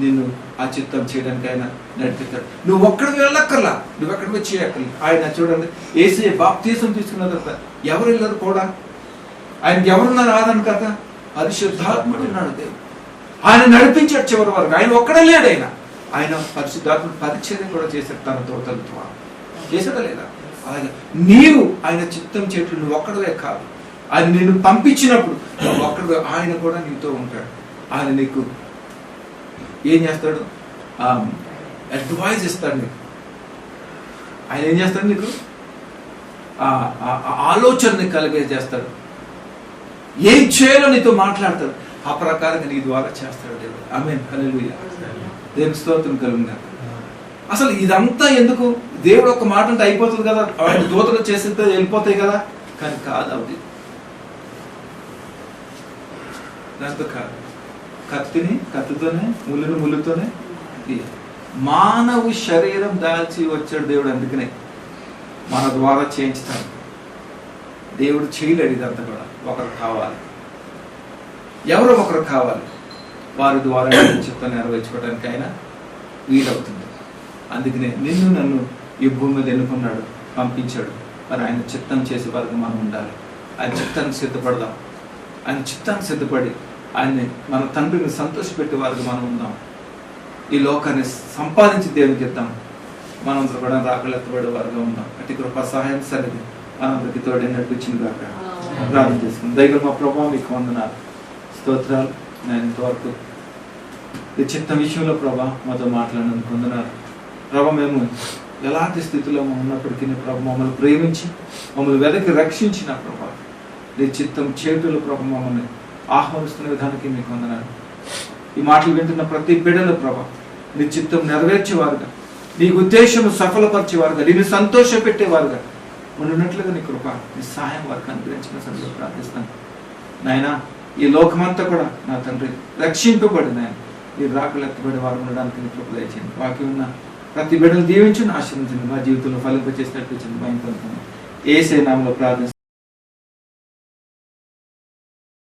నిన్ను ఆ చిత్తం చేయడానికి ఆయన నడిపిస్తాడు. నువ్వు ఒక్కడికి వెళ్ళక్కర్లా, నువ్వు ఎక్కడికి వచ్చి చేయక్కర్లేదు. ఆయన చూడండి, యేసయ్య బాప్తీసం తీసుకున్న తర్వాత ఎవరు వెళ్ళారు కూడా, ఆయనకి ఎవరున్నారు ఆదరణ కదా, పరిశుద్ధాత్ముడు ఉన్నాడు. దేవుడు ఆయన నడిపించాడు చివరి వరకు. ఆయన ఒక్కడే లేడు. ఆయన పరిశుద్ధాత్ముడు పరిచర్య కూడా చేశాడు తన తోటలతో. చేశాడా లేదా? అలాగే నీవు ఆయన చిత్తం చేయటం నువ్వు ఒక్కడవే కాదు, ఆయన నిన్ను పంపించినప్పుడు నువ్వు ఒక్కడే, ఆయన కూడా నీతో ఉంటాడు. ఆయన నీకు ఏం చేస్తాడు? అడ్వైజ్ ఇస్తాడు నీకు. ఆయన ఏం చేస్తాడు? నీకు ఆలోచనని కలిగే చేస్తాడు. ఏం చేయాలో నీతో మాట్లాడతాడు. ఆ ప్రకారంగా నీ ద్వారా చేస్తాడు దేవుడు. ఆమేన్. హల్లెలూయా. దేవుని స్తోత్రం కలుగుగాక. అసలు ఇదంతా ఎందుకు? దేవుడు ఒక మాట అంటే అయిపోతుంది కదా, ఆయన దూతలు చేసితే వెళ్ళిపోతాయి కదా, కానీ కాదు. అది దాంతో కాదు. కత్తితోనే ముళ్ళుతోనే మానవ శరీరం దాల్చి వచ్చాడు దేవుడు. అందుకనే మన ద్వారా చేయించుతాడు. దేవుడు చేయలేడు ఇదంతా కూడా. ఒకరు కావాలి, ఎవరో ఒకరు కావాలి. వారి ద్వారా చిత్తాన్ని నెరవేర్చుకోవడానికి ఆయన వీలవుతుంది. అందుకనే నిన్ను నన్ను ఈ భూమి మీద ఎన్నుకున్నాడు, పంపించాడు. మరి ఆయన చిత్తం చేసే వరకు మనం ఉండాలి. ఆయన చిత్తాన్ని సిద్ధపడదాం. ఆయన చిత్తాన్ని సిద్ధపడి ఆయన్ని మన తండ్రిని సంతోషపెట్టే వారికి మనం ఉందాం. ఈ లోకాన్ని సంపాదించి దేవునికి ఇద్దాం. మనందరూ కూడా రాకలు ఎత్తబడే వారిగా ఉందాం. అటు కృపా సహాయం సరిది మనందరికి తోడే నడిపించింది కాక ప్రార్థన చేసుకుందాం. దైవ మా ప్రభావం మీకు వందనాలు, స్తోత్రాలు. నేను ఇంతవరకు ఈ చిత్త విషయంలో ప్రభా మాతో మాట్లాడినందుకు వందనాలు ప్రభా. మేము ఎలాంటి స్థితిలో ఉన్నప్పటికీ ప్రభా మమ్మల్ని ప్రేమించి మమ్మల్ని వెదకి రక్షించిన ప్రభా, నీ చిత్తం చేతులు ప్రభా మమ్మల్ని ఆహ్వానిస్తున్న విధానికి మీకు వందనాలు. ఈ మాటలు వింటున్న ప్రతి బిడ్డలు ప్రభా నీ చిత్తం నెరవేర్చేవారుగా, నీ ఉద్దేశం సఫలపరిచేవారుగా, నిన్ను సంతోష పెట్టేవారుగా ఉన్నట్లుగా నీ కృప, నీ సహాయం వారికి అనుగ్రహించిన సందర్భంలో ప్రార్థిస్తాను. నాయనా, ఈ లోకమంతా కూడా నా తండ్రి రక్షింపబడి నాయన ఈ రాకలు ఎత్తబడి వారు ఉండడానికి నీ కృప దయచేయండి. వాకి ఉన్న ప్రతి బిడ్డలు దీవించండి, ఆశీర్వదించండి. మా జీవితంలో ఫలింపచేసినట్టు మా ఇంట్లో యేసయ్య నామములో ప్రార్థిస్తున్నాను.